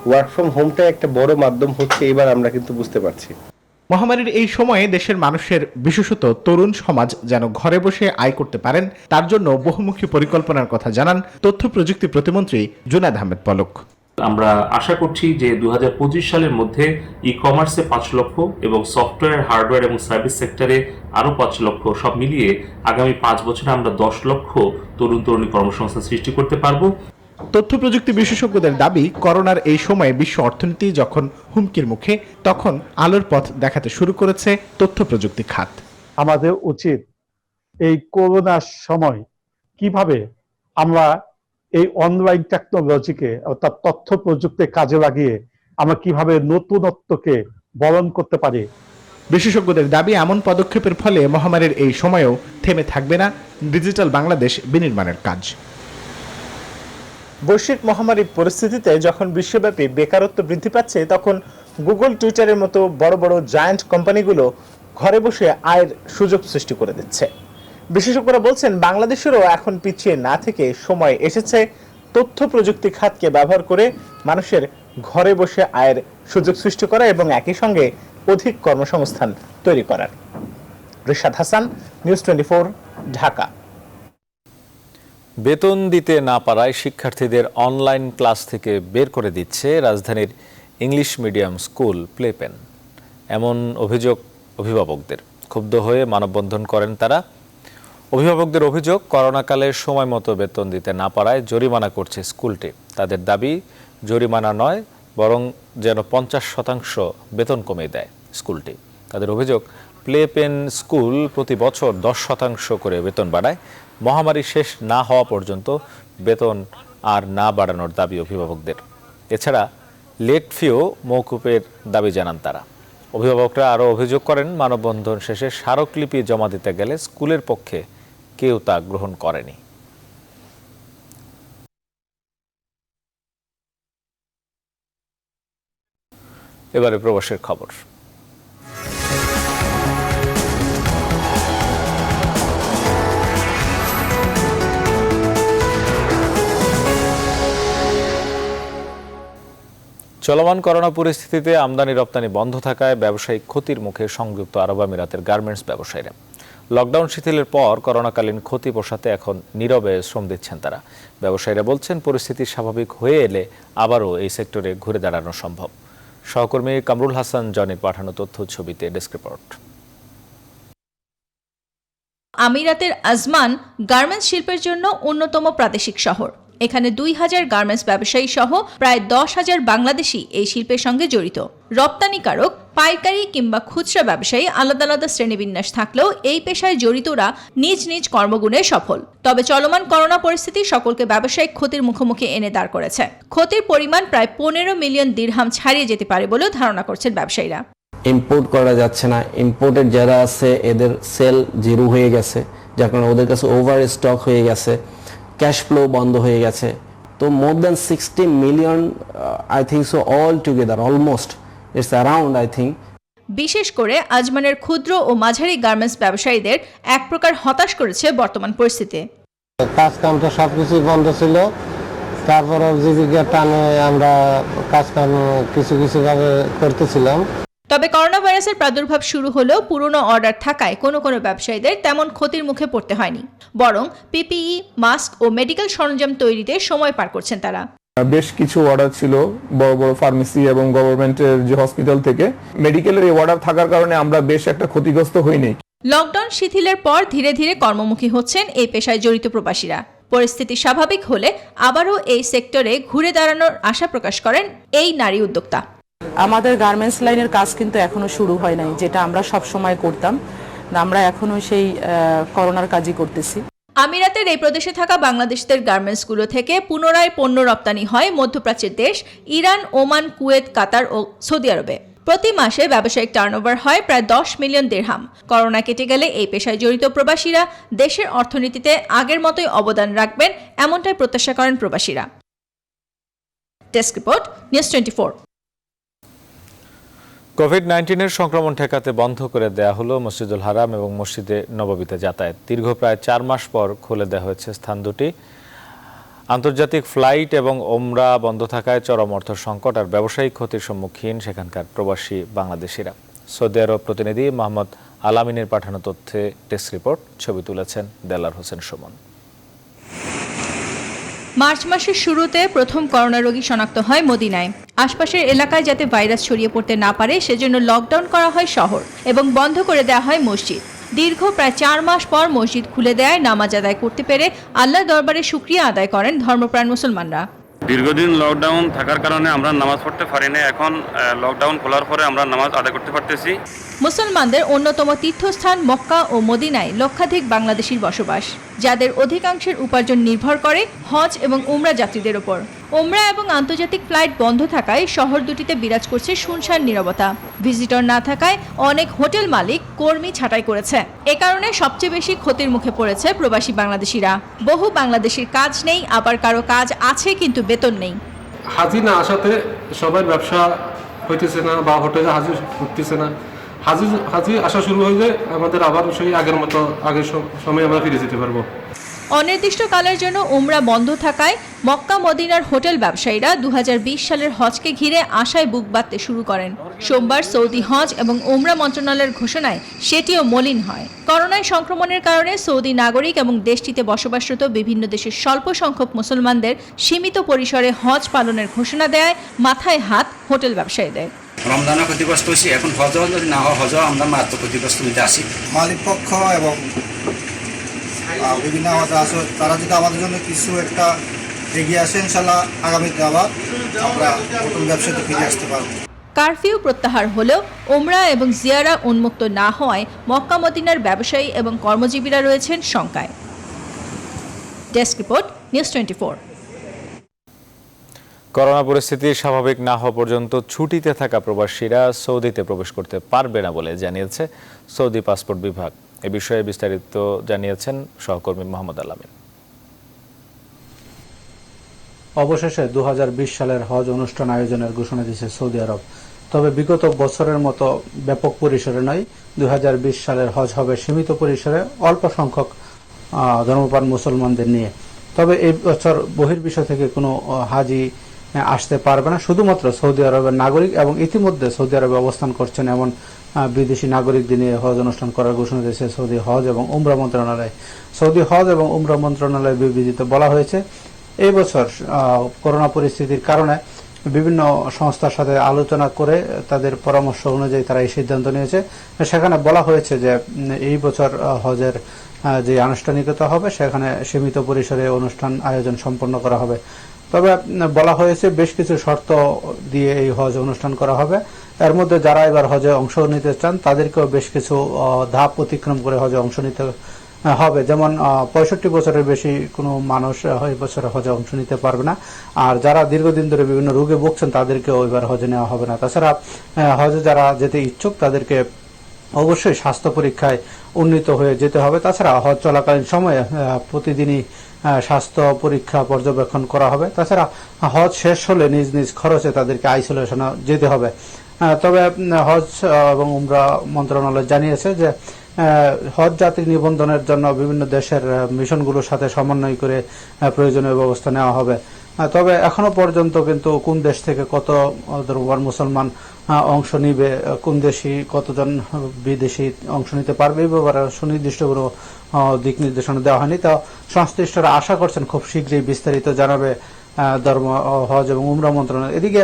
ওয়ার্ক ফ্রম হোমটা একটা বড় মাধ্যম হচ্ছে, এবার আমরা কিন্তু বুঝতে পারছি। মহামারীর এই সময়ে দেশের মানুষের, বিশেষত তরুণ সমাজ যেন ঘরে বসে আয় করতে পারেন, তার জন্য বহুমুখী পরিকল্পনার কথা জানান তথ্য প্রযুক্তি প্রতিমন্ত্রী জুনায়েদ আহমেদ পলক। আমরা আশা করছি যে 2025 সালের মধ্যে ই কমার্সে 5 লক্ষ এবং সফটওয়্যার, হার্ডওয়্যার এবং সার্ভিস সেক্টরে আরও 5 লক্ষ, সব মিলিয়ে আগামী 5 বছরে আমরা 10 লক্ষ তরুণ তরুণী কর্মসংস্থান সৃষ্টি করতে পারবো। তথ্য প্রযুক্তি বিশেষজ্ঞদের দাবি, করোনার এই সময়ে বিশ্ব অর্থনীতি যখন হুমকির মুখে, তখন আলোর পথ দেখাতে শুরু করেছে তথ্য প্রযুক্তি খাত। আমাদের উচিত এই করোনার সময় কিভাবে আমরা এই অনলাইন টেকনোলজিকে অর্থাৎ তথ্য প্রযুক্তি কাজে লাগিয়ে আমরা কিভাবে নতুনত্বকে বরণ করতে পারি। বিশেষজ্ঞদের দাবি, এমন পদক্ষেপের ফলে মহামারীর এই সময়েও থেমে থাকবে না ডিজিটাল বাংলাদেশ বিনির্মাণের কাজ। বৈশ্বিক মহামারীর পরিস্থিতিতে যখন বিশ্বব্যাপী বেকারত্ব বৃদ্ধি পাচ্ছে, তখন গুগল, টুইটারের মতো বড় বড় জায়ান্ট কোম্পানিগুলো ঘরে বসে আয়ের সুযোগ সৃষ্টি করে দিচ্ছে। বিশেষজ্ঞরা বলছেন, বাংলাদেশেরও এখন পিছিয়ে না থেকে সময় এসেছে তথ্য প্রযুক্তি খাতকে ব্যবহার করে মানুষের ঘরে বসে আয়ের সুযোগ সৃষ্টি করা এবং একই সঙ্গে অধিক কর্মসংস্থান তৈরি করার। রিশাদ হাসান, নিউজ 24, ঢাকা। বেতন দিতে না পারায় শিক্ষার্থীদের অনলাইন ক্লাস থেকে বের করে দিচ্ছে রাজধানীর ইংলিশ মিডিয়াম স্কুল প্লেপেন। এমন অভিযোগ অভিভাবকদের। ক্ষুব্ধ হয়ে মানববন্ধন করেন তারা। অভিভাবকদের অভিযোগ, করোনাকালে সময় মতো বেতন দিতে না পারায় জরিমানা করছে স্কুলটি। তাদের দাবি, জরিমানা নয় বরং যেন 50% বেতন কমিয়ে দেয় স্কুলটি। তাদের অভিযোগ, প্লেপেন স্কুল প্রতি বছর 10% করে বেতন বাড়ায়। মহামারী শেষ না হওয়া পর্যন্ত বেতন আর না বাড়ানোর দাবি অভিভাবকদের। এছাড়া লেট ফিও মওকুফের দাবি জানান তারা। অভিভাবকরা আরও অভিযোগ করেন, মানববন্ধন শেষে স্মারকলিপি জমা দিতে গেলে স্কুলের পক্ষে কেউ তা গ্রহণ করেনি। এবারে প্রবাসের খবর। চলমান করোনা পরিস্থিতিতে আমদানি রপ্তানি বন্ধ থাকায় ব্যবসায়িক ক্ষতির মুখে সংযুক্ত আরব আমিরাতের গার্মেন্টস ব্যবসায়ীরা। লকডাউন শিথিলের পর করোনাকালীন ক্ষতি পোষাতে এখন নীরবে শ্রম দিচ্ছেন তারা। ব্যবসায়ীরা বলছেন, পরিস্থিতি স্বাভাবিক হয়ে এলে আবারও এই সেক্টরে ঘুরে দাঁড়ানো সম্ভব। সহকর্মী কামরুল হাসান জনির পাঠানো তথ্য ছবিতে ডেস্ক রিপোর্ট। আমিরাতের আজমান গার্মেন্টস শিল্পের জন্য অন্যতম প্রাদেশিক শহর। এখানে 2000 গার্মেন্টস ব্যবসায়ী সহ প্রায় 10,000 বাংলাদেশি এই শিল্পের সঙ্গে জড়িত। রপ্তানিকারক, পাইকারি কিংবা খুচরা ব্যবসায়ী আলাদা আলাদা শ্রেণীবিন্যাস থাকলেও এই পেশায় জড়িতরা নিজ নিজ কর্মগুণে সফল। তবে চলমান করোনা পরিস্থিতি সকলকে ব্যবসায়িক ক্ষতির মুখোমুখি এনে দাঁড় করেছে। ক্ষতির পরিমাণ প্রায় 15 মিলিয়ন দিরহাম ছাড়িয়ে যেতে পারে বলেও ধারণা করছেন ব্যবসায়ীরা। ইম্পোর্ট করা যাচ্ছে না, ইম্পোর্টের যারা আছে এদের সেল জিরো হয়ে গেছে, যার কারণে ওদের কাছে ওভার স্টক হয়ে গেছে, ক্যাশ ফ্লো বন্ধ হয়ে গেছে। তো more than 60 million I think so all together, almost it's around I think. বিশেষ করে আজমানের ক্ষুদ্র ও মাঝারি গার্মেন্টস ব্যবসায়ীদের এক প্রকার হতাশ করেছে বর্তমান পরিস্থিতি। কাজ কাম তো সবকিছু বন্ধ ছিল, তারপরে জীবিকার টানে আমরা কাজ কাম কিছু ভাবে করতেছিলাম। তবে করোনা ভাইরাসের প্রাদুর্ভাব শুরু হলেও পুরনো অর্ডার থাকায় কোনো কোনো ব্যবসায়ীদের তেমন ক্ষতির মুখে পড়তে হয়নি, বরং পিপিই, মাস্ক ও মেডিকেল সরঞ্জাম তৈরিতে সময় পার করছেন তারা। বেশ কিছু অর্ডার ছিল বড় বড় ফার্মেসি এবং গভর্নমেন্টের যে হসপিটাল থেকে, মেডিকেলের এই অর্ডার থাকার কারণে আমরা বেশ একটা ক্ষতিগ্রস্ত হইনি। লকডাউন শিথিলের পর ধীরে ধীরে কর্মমুখী হচ্ছেন এই পেশায় জড়িত প্রবাসীরা। পরিস্থিতি স্বাভাবিক হলে আবারও এই সেক্টরে ঘুরে দাঁড়ানোর আশা প্রকাশ করেন এই নারী উদ্যোক্তা। আমাদের গার্মেন্টস লাইনের কাজ কিন্তু এখনো শুরু হয় নাই, যেটা আমরা সব সময় করতাম। আমরা এখনো সেই করোনার কাজই করতেছি। আমিরাতের এই প্রদেশে থাকা বাংলাদেশিদের গার্মেন্টসগুলো থেকে পুনরায় পণ্য রপ্তানি হয় মধ্যপ্রাচ্যের দেশ ইরান, ওমান, কুয়েত, কাতার ও সৌদি আরবে। প্রতি মাসে ব্যবসায়িক টার্নওভার হয় প্রায় 10 মিলিয়ন দিরহাম। করোনা কেটে গেলে এই পেশায় জড়িত প্রবাসীরা দেশের অর্থনীতিতে আগের মতোই অবদান রাখবেন, এমনটাই প্রত্যাশা করেন প্রবাসীরা। Desk report, news 24। কোভিড-19 সংক্রমণ ঠেকাতে বন্ধ করে দেয়া হলো মসজিদুল হারাম এবং মসজিদে নববীতে যাতায়াত। দীর্ঘ প্রায় 4 মাস পর খুলে দেওয়া হয়েছে স্থান দুটি। আন্তর্জাতিক ফ্লাইট এবং ওমরা বন্ধ থাকায় চরম অর্থ সংকট আর ব্যবসায়িক ক্ষতির সম্মুখীন সেখানকার প্রবাসী বাংলাদেশিরা। সৌদি আরব প্রতিনিধি মোহাম্মদ আলামিনের পাঠানো তথ্যে ডেস্ক রিপোর্ট, ছবি তুলেছেন দেলার হোসেন সুমন। মার্চ মাসের শুরুতে প্রথম করোনা রোগী শনাক্ত হয় মদিনায়। আশপাশের এলাকায় যাতে ভাইরাস ছড়িয়ে পড়তে না পারে সেজন্য লকডাউন করা হয় শহর এবং বন্ধ করে দেওয়া হয় মসজিদ। দীর্ঘ প্রায় 4 মাস পর মসজিদ খুলে দেয় নামাজ আদায় করতে পেরে আল্লাহর দরবারে শুকরিয়া আদায় করেন ধর্মপ্রাণ মুসলমানরা। দীর্ঘদিন লকডাউন থাকার কারণে আমরা নামাজ পড়তে পারি না, এখন লকডাউন খোলার পরে আমরা নামাজ আদায় করতে পারতেছি। মুসলমানদের অন্যতম তীর্থস্থান মক্কা ও মদিনায় লক্ষাধিক বাংলাদেশির বসবাস, যাদের অধিকাংশের উপার্জন নির্ভর করে হজ এবং উমরা যাত্রীদের উপর। উমরা এবং আন্তর্জাতিক ফ্লাইট বন্ধ থাকায় শহর দুটিতে বিরাজ করছে শুনশান নীরবতা। ভিজিটর না থাকায় অনেক হোটেল মালিক কর্মী ছাঁটাই করেছে। এ কারণে সবচেয়ে বেশি ক্ষতির মুখে পড়েছে প্রবাসী বাংলাদেশিরা। বহু বাংলাদেশির কাজ নেই, আবার কারো কাজ আছে কিন্তু বেতন নেই। হাজি না আসাতে সবার ব্যবসা হইতেছে না বা হোটেলে হাজি উঠতেছে না। হাজি আসা শুরু হইলে আমাদের আবার সেই আগের মতো আগের সময় আমরা ফিরে যেতে পারবো। অনির্দিষ্টকালের জন্য উমরা বন্ধ থাকায় মক্কা মদিনার হোটেল ব্যবসায়ীরা 2020 সালের হজকে ঘিরে আশায় বুক বাঁধতে শুরু করেন। সোমবার সৌদি হজ এবং উমরা মন্ত্রণালয়ের ঘোষণায় সেটিও মলিন হয়। করোনায় সংক্রমণের কারণে সৌদি নাগরিক এবং দেশটিতে বসবাসরত বিভিন্ন দেশের স্বল্প সংখ্যক মুসলমানদের সীমিত পরিসরে হজ পালনের ঘোষণা দেয় মাথায় হাত হোটেল ব্যবসায়ীদের। রমজানে ক্ষতিগ্রস্ত হয়েছি, এখন হজ যদি না হয় হজ আমরা মাত্র ক্ষতিগ্রস্ত হইতে আসি। মালিক পক্ষ এবং বিভিন্ন আমাদের আছে, তারা যদি আমাদের জন্য কিছু একটা এগিয়ে আসে ইনশাল্লাহ আগামীতে আবার আমরা নতুন ব্যবসাতে ফিরে আসতে পারবো। কারফিউ প্রত্যাহার হলেও উমরা এবং জিয়ারা উন্মুক্ত না হওয়ায় মক্কা মদিনার ব্যবসায়ী এবং কর্মজীবীরা রয়েছেন শঙ্কায়। Desk report, news 24। করোনা পরিস্থিতি স্বাভাবিক না হওয়া পর্যন্ত ছুটিতে থাকা প্রবাসীরা সৌদিতে প্রবেশ করতে পারবে না বলে জানিয়েছে সৌদি পাসপোর্ট বিভাগ। এ বিষয়ে বিস্তারিত জানিয়েছেন সহকর্মী মোহাম্মদ আলামিন। অবশেষে 2020 সালের হজ অনুষ্ঠান আয়োজনের ঘোষণা দিয়েছে সৌদি আরব। তবে বিগত বছরের মতো ব্যাপক পরিসরে নয়, 2020 সালের হজ হবে সীমিত পরিসরে অল্প সংখ্যক ধর্মপ্রাণ মুসলমানদের নিয়ে। তবে এই বছর বহির্বিশ্ব থেকে কোনো হাজি আসতে পারবে না, শুধুমাত্র সৌদি আরবের নাগরিক এবং ইতিমধ্যে সৌদি আরবে অবস্থান করছেন এমন বিদেশি নাগরিকদের নিয়ে হজ অনুষ্ঠান করার ঘোষণা দিয়েছে সৌদি হজ এবং উমরা মন্ত্রণালয়। সৌদি হজ এবং উমরা মন্ত্রণালয়ের বিবৃতিতে বলা হয়েছে এই বছর করোনা পরিস্থিতির কারণে বিভিন্ন সংস্থার সাথে আলোচনা করে তাদের পরামর্শ অনুযায়ী তারা এই সিদ্ধান্ত নিয়েছে। সেখানে বলা হয়েছে যে এই বছর হজের যে আনুষ্ঠানিকতা হবে সেখানে সীমিত পরিসরে অনুষ্ঠান আয়োজন সম্পন্ন করা হবে। তবে বলা হয়েছে বেশ কিছু শর্ত দিয়ে এই হজ অনুষ্ঠান করা হবে। এর মধ্যে যারা এবার হজে অংশ নিতে চান তাদেরকেও বেশ কিছু ধাপ অতিক্রম করে হজে অংশ নিতে হবে। যেমন 65 বছরের বেশি কোনো মানুষ এই বছরে হজে অংশ নিতে পারবে না। আর যারা দীর্ঘদিন ধরে বিভিন্ন রোগে ভুগছেন তাদেরকেও এবার হজে নেওয়া হবে না। তাছাড়া হজে যারা যেতে ইচ্ছুক তাদেরকে অবশ্যই স্বাস্থ্য পরীক্ষায় উন্নীত হয়ে যেতে হবে। তাছাড়া হজ চলাকালীন সময়ে প্রতিদিনই স্বাস্থ্য পরীক্ষা পর্যবেক্ষণ করা হবে। তাছাড়া হজ শেষ হলে নিজ নিজ খরচে তাদেরকে আইসোলেশনে যেতে হবে। তবে হজ এবং উমরা মন্ত্রণালয় জানিয়েছে যে হজ যাত্রী নিবন্ধনের জন্য বিভিন্ন দেশের মিশনগুলোর সাথে সমন্বয় করে প্রয়োজনীয় ব্যবস্থা নেওয়া হবে। তবে এখনো পর্যন্ত কিন্তু কোন দেশ থেকে কত মুসলমান অংশ নিবে, কোন দেশি কতজন বিদেশি অংশ নিতে পারবে এই ব্যাপারে সুনির্দিষ্ট কোনো দিক নির্দেশনা দেওয়া হয়নি। তা সংশ্লিষ্টরা আশা করছেন খুব শীঘ্রই বিস্তারিত জানাবে ধর্ম, হজ এবং উমরা মন্ত্রণালয়। এদিকে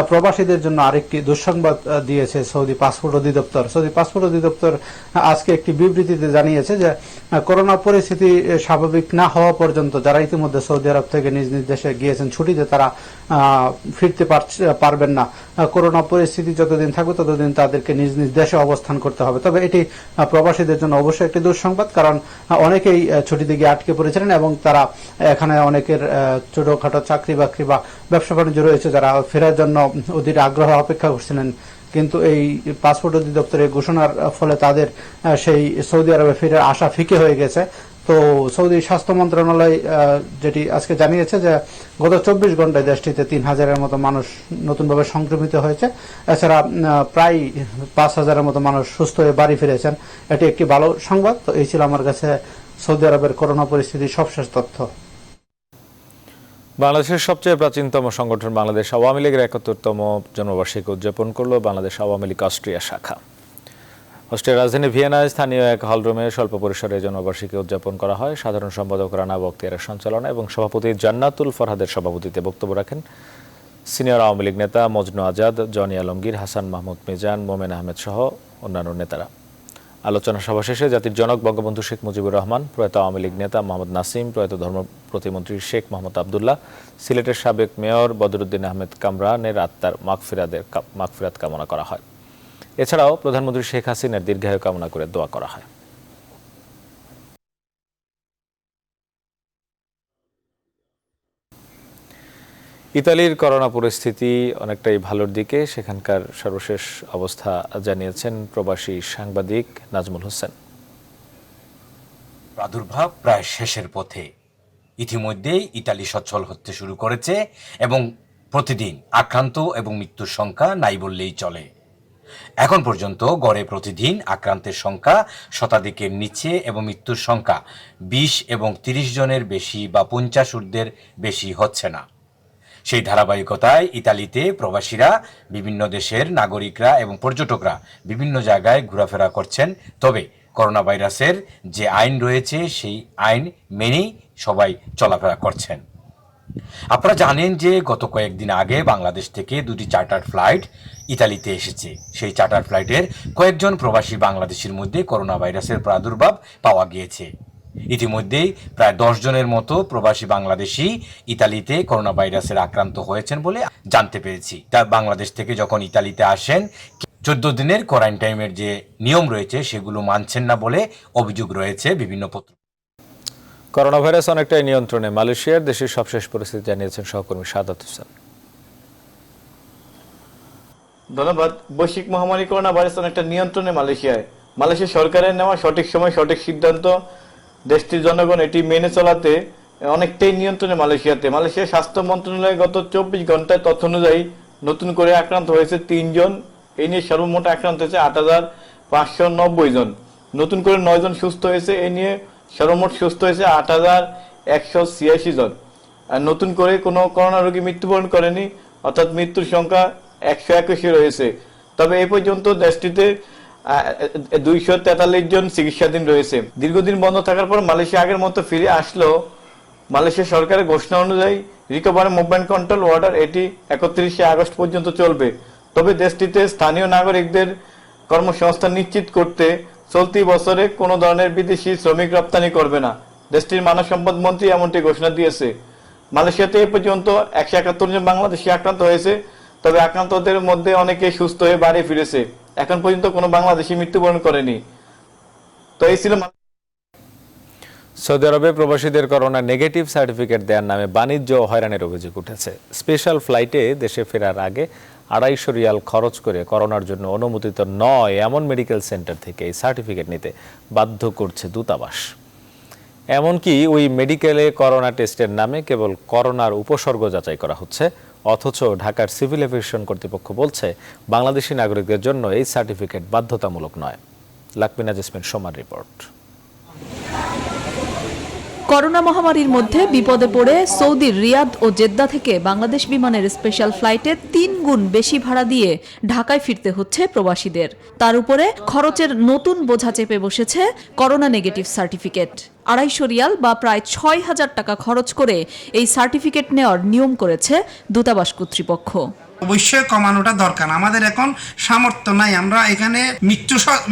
প্রবাসীদের জন্য আরেকটি দুঃসংবাদ দিয়েছে সৌদি পাসপোর্ট অধিদপ্তর। সৌদি পাসপোর্ট অধিদপ্তর আজকে একটি বিবৃতিতে জানিয়েছে যে করোনা পরিস্থিতি স্বাভাবিক না হওয়া পর্যন্ত যারা ইতিমধ্যে সৌদি আরব থেকে নিজ নিজ দেশে গিয়েছেন ছুটিতে তারা ফিরতে পারবেন না। করোনা পরিস্থিতি যতদিন থাকবে ততদিন তাদেরকে নিজ নিজ দেশে অবস্থান করতে হবে। তবে এটি প্রবাসীদের জন্য অবশ্যই একটি দুঃসংবাদ, কারণ অনেকেই ছুটিতে গিয়ে আটকে পড়েছিলেন এবং তারা এখানে অনেকের ছোটখাটো চাকরি বাকরি বা ব্যবসা বাণিজ্য রয়েছে যারা ফেরার জন্য অধীর আগ্রহ অপেক্ষা করছিলেন। কিন্তু এই পাসপোর্ট অধিদপ্তরের ঘোষণার ফলে তাদের সেই সৌদি আরবে ফেরার আশা ফিকে হয়ে গেছে। তো সৌদি স্বাস্থ্য মন্ত্রণালয় যেটি আজকে জানিয়েছে যে গত 24 ঘন্টায় দেশটিতে 3000-এর মতো মানুষ নতুনভাবে সংক্রমিত হয়েছে। এছাড়া প্রায় 5000-এর মতো মানুষ সুস্থ হয়ে বাড়ি ফিরেছেন। এটি একটি ভালো সংবাদ। তো এই ছিল আমার কাছে সৌদি আরবের করোনা পরিস্থিতির সবশেষ তথ্য। বাংলাদেশের সবচেয়ে প্রাচীনতম সংগঠন বাংলাদেশ আওয়ামী লীগের 71তম জন্মবার্ষিকী উদযাপন করল বাংলাদেশ আওয়ামী লীগ অস্ট্রিয়া শাখা। অস্ট্রিয়ার রাজধানী ভিয়েনায় স্থানীয় এক হলরুমে স্বল্প পরিসরে জন্মবার্ষিকী উদযাপন করা হয়। সাধারণ সম্পাদক রানা বখতিয়ারের সঞ্চালনা এবং সভাপতি জান্নাতুল ফরহাদের সভাপতিত্বে বক্তব্য রাখেন সিনিয়র আওয়ামী লীগ নেতা মজনু আজাদ, জনি আলমগীর, হাসান মাহমুদ মিজান, মোমেন আহমেদ সহ অন্যান্য নেতারা। আলোচনা সভা শেষে জাতির জনক বঙ্গবন্ধু শেখ মুজিবুর রহমান, প্রয়াত আওয়ামী লীগ নেতা মোহাম্মদ নাসিম, প্রয়াত ধর্ম প্রতিমন্ত্রী শেখ মোহাম্মদ আবদুল্লাহ, সিলেটের সাবেক মেয়র বদরুদ্দিন আহমেদ কামরানের আত্মার মাগফিরাত কামনা করা হয়। এছাড়াও প্রধানমন্ত্রী শেখ হাসিনার দীর্ঘায়ু কামনা করে দোয়া করা হয়। ইতালির করোনা পরিস্থিতি অনেকটাই ভালোর দিকে। সেখানকার সর্বশেষ অবস্থা জানিয়েছেন প্রবাসী সাংবাদিক নাজমুল হোসেন। প্রাদুর্ভাব প্রায় শেষের পথে। ইতিমধ্যেই ইতালি সচ্ছল হতে শুরু করেছে এবং প্রতিদিন আক্রান্ত এবং মৃত্যুর সংখ্যা নাই বললেই চলে। এখন পর্যন্ত গড়ে প্রতিদিন আক্রান্তের সংখ্যা শতাধিকের নিচে এবং মৃত্যুর সংখ্যা 20 এবং 30 জনের বেশি বা 50 ঊর্ধ্বের বেশি হচ্ছে না। সেই ধারাবাহিকতায় ইতালিতে প্রবাসীরা, বিভিন্ন দেশের নাগরিকরা এবং পর্যটকরা বিভিন্ন জায়গায় ঘোরাফেরা করছেন। তবে করোনা ভাইরাসের যে আইন রয়েছে সেই আইন মেনেই সবাই চলাফেরা করছেন। আপনারা জানেন যে গত কয়েকদিন আগে বাংলাদেশ থেকে 2টি চার্টার ফ্লাইট ইতালিতে এসেছে। সেই চার্টার ফ্লাইটের কয়েকজন প্রবাসী বাংলাদেশের মধ্যে করোনা ভাইরাসের প্রাদুর্ভাব পাওয়া গিয়েছে। ইতিমধ্যেই প্রায় 10 জনের মতো প্রবাসী বাংলাদেশি ইতালিতে করোনা ভাইরাসের আক্রান্ত হয়েছেন বলে জানতে পেরেছি। তা বাংলাদেশ থেকে যখন ইতালিতে আসেন 14 দিনের কোয়ারেন্টাইনের যে নিয়ম রয়েছে সেগুলো মানছেন না বলে অভিযোগ রয়েছে বিভিন্ন পত্র। করোনা ভাইরাস অনেকটাই নিয়ন্ত্রণে। মালয়েশিয়ার দেশের সবশেষ পরিস্থিতি জানিয়েছেন সহকর্মী সাদাত হোসেন। ধন্যবাদ। বৈশ্বিক মহামারী করোনা ভাইরাস অনেকটা নিয়ন্ত্রণে মালয়েশিয়ায়। মালয়েশিয়া সরকারের নেওয়া সঠিক সময় সঠিক সিদ্ধান্ত, দেশটির জনগণ এটি মেনে চলাতে অনেকটাই নিয়ন্ত্রণে মালয়েশিয়াতে। মালয়েশিয়ার স্বাস্থ্য মন্ত্রণালয় গত 24 ঘন্টায় তথ্য অনুযায়ী নতুন করে আক্রান্ত হয়েছে 3 জন। এই নিয়ে সর্বমোট আক্রান্ত হয়েছে 8,590 জন। নতুন করে 9 জন সুস্থ হয়েছে। এই নিয়ে সর্বমোট সুস্থ হয়েছে 8,186 জন। আর নতুন করে কোনো করোনা রোগী মৃত্যুবরণ করেনি, অর্থাৎ মৃত্যুর সংখ্যা 121 রয়েছে। তবে এই পর্যন্ত দেশটিতে 243 জন চিকিৎসাধীন রয়েছে। দীর্ঘদিন বন্ধ থাকার পর মালয়েশিয়া আগের মতো ফিরে আসলো। মালয়েশিয়া সরকারের ঘোষণা অনুযায়ী রিকভারি মুভমেন্ট কন্ট্রোল অর্ডার এটি 31শে আগস্ট পর্যন্ত চলবে। তবে দেশটিতে স্থানীয় নাগরিকদের কর্মসংস্থান নিশ্চিত করতে চলতি বছরে কোনো ধরনের বিদেশি শ্রমিক রপ্তানি করবে না। দেশটির মানব সম্পদ মন্ত্রী এমনটি ঘোষণা দিয়েছে। মালয়েশিয়াতে এ পর্যন্ত 171 জন বাংলাদেশি আক্রান্ত হয়েছে, তবে আক্রান্তদের মধ্যে অনেকে সুস্থ হয়ে বাড়ি ফিরেছে। এখন পর্যন্ত কোনো বাংলাদেশি মৃত্যুবরণ করেনি। তো এই ছিল সৌদি আরবে প্রবাসীদের করোনা নেগেটিভ সার্টিফিকেট দেওয়ার নামে বাণিজ্য ও হয়রানির অভিযোগ উঠেছে। স্পেশাল ফ্লাইটে দেশে ফেরার আগে 250 রিয়াল খরচ করে করোনার জন্য অনুমোদিত নয় এমন মেডিকেল সেন্টার থেকে এই সার্টিফিকেট নিতে বাধ্য করছে দূতাবাস। এমনকি ওই মেডিকেলে করোনা টেস্টের নামে কেবল করোনার উপসর্গ যাচাই করা হচ্ছে, অথচ ঢাকার সিভিল এভিয়েশন কর্তৃপক্ষ বলছে বাংলাদেশি নাগরিকদের জন্য এই সার্টিফিকেট বাধ্যতামূলক নয়। লাকমিনা জেসমিন সোমার রিপোর্ট। করোনা মহামারীর মধ্যে বিপদে পড়ে সৌদির রিয়াদ ও জেদ্দা থেকে বাংলাদেশ বিমানের স্পেশাল ফ্লাইটে 3 গুণ বেশি ভাড়া দিয়ে ঢাকায় ফিরতে হচ্ছে প্রবাসীদের। তার উপরে খরচের নতুন বোঝা চেপে বসেছে করোনা নেগেটিভ সার্টিফিকেট। 250 রিয়াল বা প্রায় 6000 টাকা খরচ করে এই সার্টিফিকেট নেওয়ার নিয়ম করেছে দূতাবাস কর্তৃপক্ষ। অবশ্যই কমানোটা দরকার। আমাদের এখন সামর্থ্য নাই, আমরা এখানে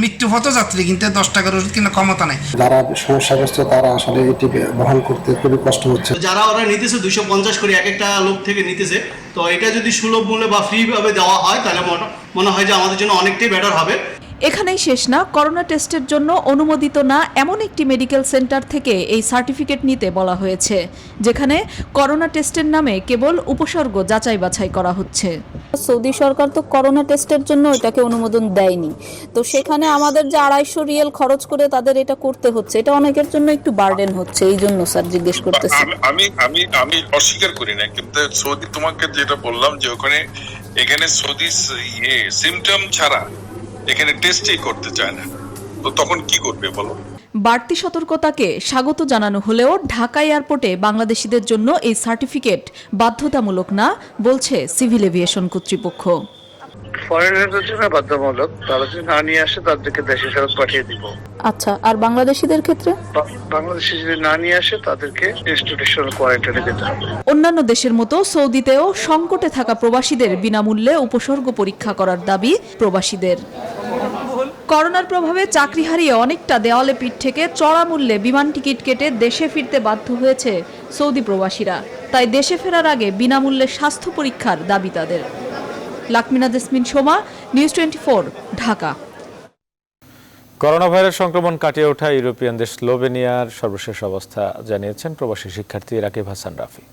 মৃত্যু পথযাত্রী কিন্তু 10 টাকার ওষুধ কিনা ক্ষমতা নাই। যারা সমস্যাগ্রস্ত তারা আসলে এটি বহন করতে খুবই কষ্ট হচ্ছে। যারা ওরা নিতেছে 250 করে এক একটা লোক থেকে নিতেছে, তো এটা যদি সুলভ মূল্যে বা ফ্রি ভাবে দেওয়া হয় তাহলে মনে হয় যে আমাদের জন্য অনেকটাই বেটার হবে। এখানেই শেষ না, করোনা টেস্টের জন্য অনুমোদিত না এমন একটি মেডিকেল সেন্টার থেকে এই সার্টিফিকেট নিতে বলা হয়েছে, যেখানে করোনা টেস্টের নামে কেবল উপসর্গ যাচাই বাছাই করা হচ্ছে। সৌদি সরকার তো করোনা টেস্টের জন্য এটাকে অনুমোদন দেয়নি, তো সেখানে আমাদের যে 250 রিয়াল খরচ করে তাদের এটা করতে হচ্ছে, এটা অনেকের জন্য একটু বার্ডেন হচ্ছে। এই জন্য স্যার জিজ্ঞেস করতেছি। আমি অস্বীকার করি না, কিন্তু সৌদি তোমাকে যেটা বললাম যে এখানে সৌদি সিমটম ছাড়া এখানে টেস্টই করতে চায় না, তো তখন কি করবে বলো? বাড়তি সতর্কতাকে স্বাগত জানানো হলেও ঢাকা এয়ারপোর্টে বাংলাদেশিদের জন্য এই সার্টিফিকেট বাধ্যতামূলক না বলছে সিভিল এভিয়েশন কর্তৃপক্ষ। ফরেনারদের জন্য বাধ্যতামূলক, তারা যদি না নিয়ে আসে তাদেরকে দেশে ফেরত পাঠিয়ে দিব। আচ্ছা, আর বাংলাদেশিদের ক্ষেত্রে? বাংলাদেশি যদি না নিয়ে আসে তাদেরকে ইনস্টিটিউশনাল কোয়ারেন্টাইনে যেতে হবে। অন্যান্য দেশের মতো সৌদিতেও সংকটে থাকা প্রবাসীদের বিনামূল্যে উপসর্গ পরীক্ষা করার দাবি প্রবাসীদের। করোনার প্রভাবে চাকরি হারিয়ে অনেকটা দেওয়ালে পিঠ থেকে চড়া মূল্যে বিমান টিকিট কেটে দেশে ফিরতে বাধ্য হয়েছে সৌদি প্রবাসীরা। তাই দেশে ফেরার আগে বিনামূল্যে স্বাস্থ্য পরীক্ষার দাবি তাদের। Lakmina Jasmine Soma, news 24, Dhaka. Corona virus সংক্রমণ কাটিয়ে ওঠা ইউরোপিয়ান দেশ স্লোভেনিয়ার সর্বশেষ অবস্থা জানিয়েছেন প্রবাসী শিক্ষার্থী রাকিব হাসান রাফি।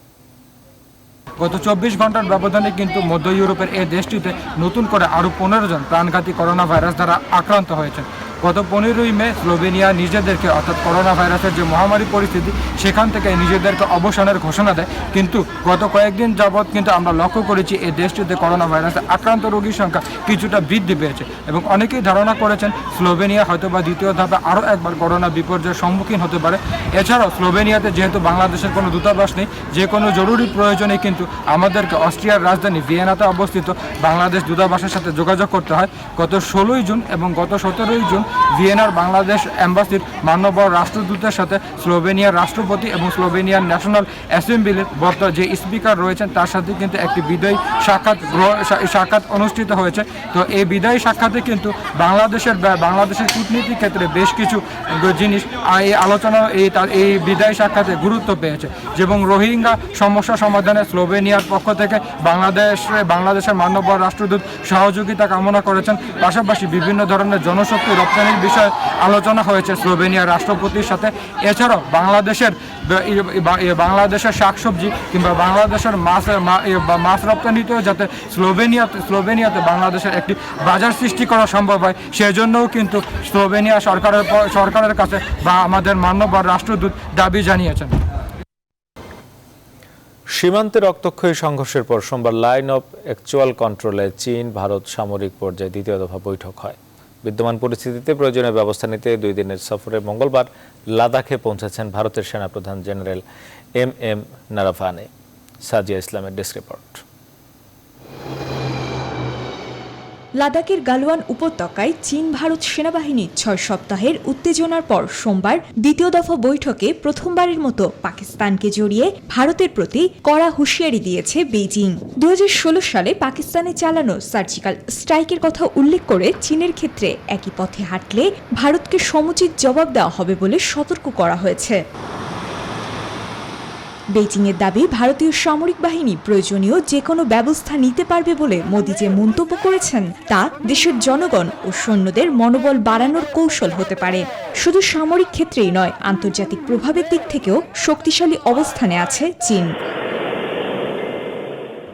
গত 24 ঘন্টার ব্যবধানে কিন্তু মধ্য ইউরোপের এই দেশটিতে নতুন করে আরও 15 জন প্রাণঘাতী করোনা ভাইরাস দ্বারা আক্রান্ত হয়েছেন। গত 15ই মে স্লোভেনিয়া নিজেদেরকে, অর্থাৎ করোনা ভাইরাসের যে মহামারী পরিস্থিতি সেখান থেকে নিজেদেরকে অবসানের ঘোষণা দেয়। কিন্তু গত কয়েকদিন যাবৎ কিন্তু আমরা লক্ষ্য করেছি এই দেশটিতে করোনা ভাইরাসে আক্রান্ত রোগীর সংখ্যা কিছুটা বৃদ্ধি পেয়েছে এবং অনেকেই ধারণা করেছেন স্লোভেনিয়া হয়তোবা দ্বিতীয় ধাপে আরও একবার করোনা বিপর্যয়ের সম্মুখীন হতে পারে। এছাড়াও স্লোভেনিয়াতে যেহেতু বাংলাদেশের কোনো দূতাবাস নেই, যে কোনো জরুরি প্রয়োজনে কিন্তু আমাদেরকে অস্ট্রিয়ার রাজধানী ভিয়েনাতে অবস্থিত বাংলাদেশ দূতাবাসের সাথে যোগাযোগ করতে হয়। গত 16ই জুন এবং গত 17ই জুন ভিয়েনার বাংলাদেশ এম্বাসির মান্যবর রাষ্ট্রদূতের সাথে স্লোভেনিয়ার রাষ্ট্রপতি এবং স্লোভেনিয়ার ন্যাশনাল অ্যাসেম্বলির বর্তমান যে স্পিকার রয়েছেন তার সাথে কিন্তু একটি বিদায়ী সাক্ষাৎ অনুষ্ঠিত হয়েছে। তো এই বিদায়ী সাক্ষাতে কিন্তু বাংলাদেশের কূটনীতির ক্ষেত্রে বেশ কিছু জিনিস এই আলোচনা এই বিদায়ী সাক্ষাতে গুরুত্ব পেয়েছে, এবং রোহিঙ্গা সমস্যা সমাধানে স্লোভেনিয়ার পক্ষ থেকে বাংলাদেশের মান্যবর রাষ্ট্রদূত সহযোগিতা কামনা করেছেন। পাশাপাশি বিভিন্ন ধরনের জনশক্তি রপ্তানির বিষয়ে আলোচনা হয়েছে স্লোভেনিয়ার রাষ্ট্রপতির সাথে। এছাড়াও বাংলাদেশের শাকসবজি কিংবা বাংলাদেশের মাছ রপ্তানিতেও যাতে স্লোভেনিয়াতে বাংলাদেশের একটি বাজার সৃষ্টি করা সম্ভব হয় সেজন্যও কিন্তু স্লোভেনিয়া সরকারের কাছে বা আমাদের মান্যবর রাষ্ট্রদূত দাবি জানিয়েছেন। সীমান্তে রক্তক্ষয়ী সংঘর্ষের পর সোমবার লাইন অফ অ্যাকচুয়াল কন্ট্রোলে চীন ভারত সামরিক পর্যায়ে দ্বিতীয় দফা বৈঠক হয়। বিদ্যমান পরিস্থিতিতে প্রয়োজনীয় ব্যবস্থা নিতে 2 দিনের সফরে মঙ্গলবার লাদাখে পৌঁছেছেন ভারতের সেনাপ্রধান জেনারেল এম নারাভানে। সাজিয়া ইসলামের ডেস্ক রিপোর্ট। লাদাখের গালওয়ান উপত্যকায় চীন ভারত সেনাবাহিনীর ৬ সপ্তাহের উত্তেজনার পর সোমবার দ্বিতীয় দফা বৈঠকে প্রথমবারের মতো পাকিস্তানকে জড়িয়ে ভারতের প্রতি কড়া হুঁশিয়ারি দিয়েছে বেইজিং। ২০১৬ সালে পাকিস্তানে চালানো সার্জিক্যাল স্ট্রাইকের কথা উল্লেখ করে চীনের ক্ষেত্রে একই পথে হাঁটলে ভারতকে সমুচিত জবাব দেওয়া হবে বলে সতর্ক করা হয়েছে। বেইজিংয়ের দাবি, ভারতীয় সামরিক বাহিনী প্রয়োজনীয় যে কোনো ব্যবস্থা নিতে পারবে বলে মোদি যে মন্তব্য করেছেন তা দেশের জনগণ ও সৈন্যদের মনোবল বাড়ানোর কৌশল হতে পারে। শুধু সামরিক ক্ষেত্রেই নয়, আন্তর্জাতিক প্রভাবের দিক থেকেও শক্তিশালী অবস্থানে আছে চীন।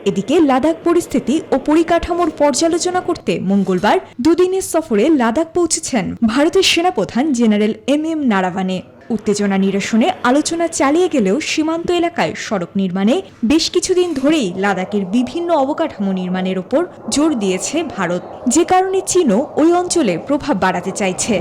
এদিকে লাদাখ পরিস্থিতি ও পরিকাঠামোর পর্যালোচনা করতে মঙ্গলবার দুদিনের সফরে লাদাখ পৌঁছেছেন ভারতের সেনাপ্রধান জেনারেল এম নারাভানে। উত্তেজনা নিরসনে আলোচনা চালিয়ে গেলেও সীমান্ত এলাকায় সড়ক নির্মাণে বেশ কিছুদিন ধরেই লাদাখের বিভিন্ন অবকাঠামো নির্মাণের ওপর জোর দিয়েছে ভারত, যে কারণে চীনও ওই অঞ্চলে প্রভাব বাড়াতে চাইছে।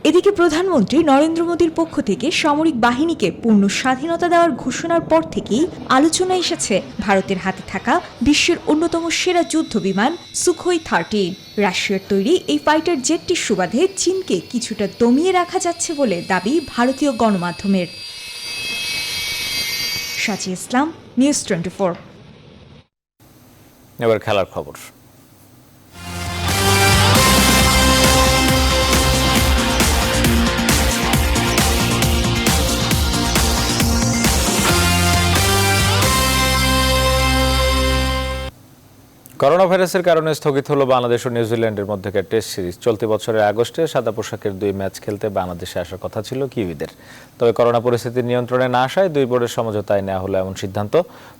এদিকে প্রধানমন্ত্রী নরেন্দ্র মোদীর পক্ষ থেকে সামরিক বাহিনীকে পূর্ণ স্বাধীনতা দেওয়ার ঘোষণার পর থেকেই আলোচনায় এসেছে ভারতের হাতে থাকা বিশ্বের অন্যতম সেরা যুদ্ধ বিমান সুখোই 30। রাশিয়ার তৈরি এই ফাইটার জেটটির সুবাদে চীনকে কিছুটা দমিয়ে রাখা যাচ্ছে বলে দাবি ভারতীয় গণমাধ্যমের। সাচি ইসলাম, নিউজ 24। এবার খেলার খবর। করোনা ভাইরাসের কারণে স্থগিত হলো বাংলাদেশ ও নিউজিল্যান্ডের মধ্যকার টেস্ট সিরিজ। চলতি বছরের আগস্টে সাদা পোশাকের 2 ম্যাচ খেলতে বাংলাদেশে আসার কথা ছিল কিউইদের। তবে করোনা পরিস্থিতির নিয়ন্ত্রণে না আসায় 2 বোর্ডের সমঝোতায় নেওয়া হলো এমন সিদ্ধান্ত।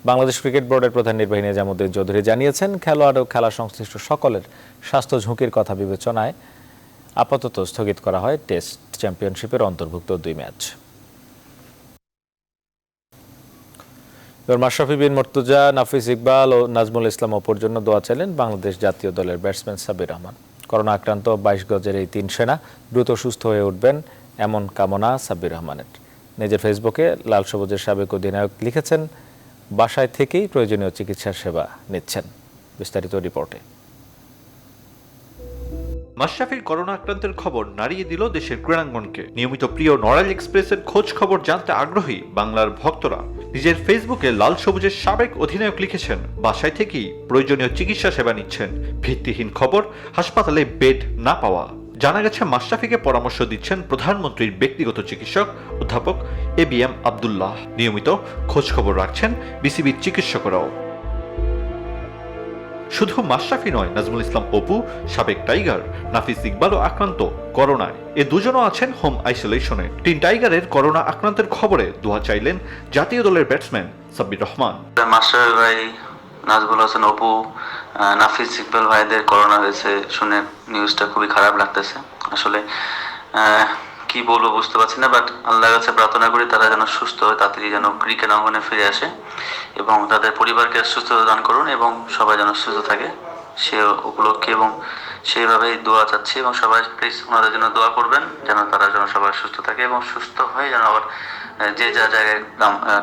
বাংলাদেশ ক্রিকেট বোর্ডের প্রধান নির্বাহী নিজামুদ্দিন চৌধুরী জানিয়েছেন, খেলোয়াড় ও খেলা সংশ্লিষ্ট সকলের স্বাস্থ্য ঝুঁকির কথা বিবেচনায় আপাতত স্থগিত করা হয় টেস্ট চ্যাম্পিয়নশিপের অন্তর্ভুক্ত 2 ম্যাচ। মাশরাফি বিন মুর্তজা, নাফিস ইকবাল ও নাজমুল ইসলাম অপুর জন্য দোয়া চাইলেন বাংলাদেশ জাতীয় দলের ব্যাটসম্যান সাব্বির রহমান। করোনা আক্রান্ত 22 গজের এই 3 সেনা দ্রুত সুস্থ হয়ে উঠবেন এমন কামনা সাব্বির রহমানের। নিজের ফেসবুকে লাল সবুজের সাবেক অধিনায়ক লিখেছেন, বাসায় থেকেই প্রয়োজনীয় চিকিৎসার সেবা নিচ্ছেন। বিস্তারিত রিপোর্টে। মাশরাফির করোনা আক্রান্তের খবর নাড়িয়ে দিল দেশের ক্রীড়াঙ্গনকে। নিয়মিত প্রিয় নড়াইল এক্সপ্রেসের খোঁজ খবর জানতে আগ্রহী বাংলার ভক্তরা নিজের ফেসবুকে লাল সবুজের সাবেক অধিনায়ক লিখেছেন, বাসায় থেকেই প্রয়োজনীয় চিকিৎসা সেবা নিচ্ছেন। ভিত্তিহীন খবর, হাসপাতালে বেড না পাওয়া। জানা গেছে, মাশরাফিকে পরামর্শ দিচ্ছেন প্রধানমন্ত্রীর ব্যক্তিগত চিকিৎসক অধ্যাপক ABM আব্দুল্লাহ। নিয়মিত খোঁজ খবর রাখছেন বিসিবির চিকিৎসকরাও। শুধু মাশরাফি নয়, নাজমুল ইসলাম অপু, সাবেক টাইগার নাফিস ইকবালও আক্রান্ত করোনায়। এ দুজনও আছেন হোম আইসোলেশনে। টিন টাইগারের করোনা আক্রান্তের খবরে দোয়া চাইলেন জাতীয় দলের ব্যাটসম্যান সাব্বির রহমান। মাশরাফি ভাই, নাজমুল হাসান অপু, নাফিস ইকবাল ভাইদের করোনা হয়েছে শুনে নিউজটা খুবই খারাপ লাগতেছে। আসলে কি বলবো বুঝতে পারছি না, বাট আল্লাহর কাছে প্রার্থনা করি তারা যেন সুস্থ হয়, তাড়াতাড়ি যেন ক্রিকেট অঙ্গনে ফিরে আসে এবং তাদের পরিবারকে সুস্থতা দান করুন এবং সবাই যেন সুস্থ থাকে সে উপলক্ষে এবং সেইভাবেই দোয়া চাচ্ছি। এবং সবাই প্লিজ ওনাদের জন্য দোয়া করবেন যেন তারা যেন সবাই সুস্থ থাকে এবং সুস্থ হয়ে যেন আবার যে যা জায়গায়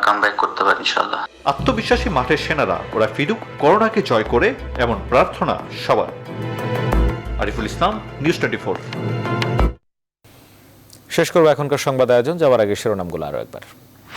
কামব্যাক করতে পারে ইনশাআল্লাহ। আত্মবিশ্বাসী মাঠের সেনারা ওরা ফিরুক, করোনাকে জয় করে, এমন প্রার্থনা সবার। আরিফুল ইসলাম, নিউজ 24। শেষ করবো এখনকার সংবাদ আয়োজন। যাওয়ার আগে শিরোনামগুলো আরো একবার।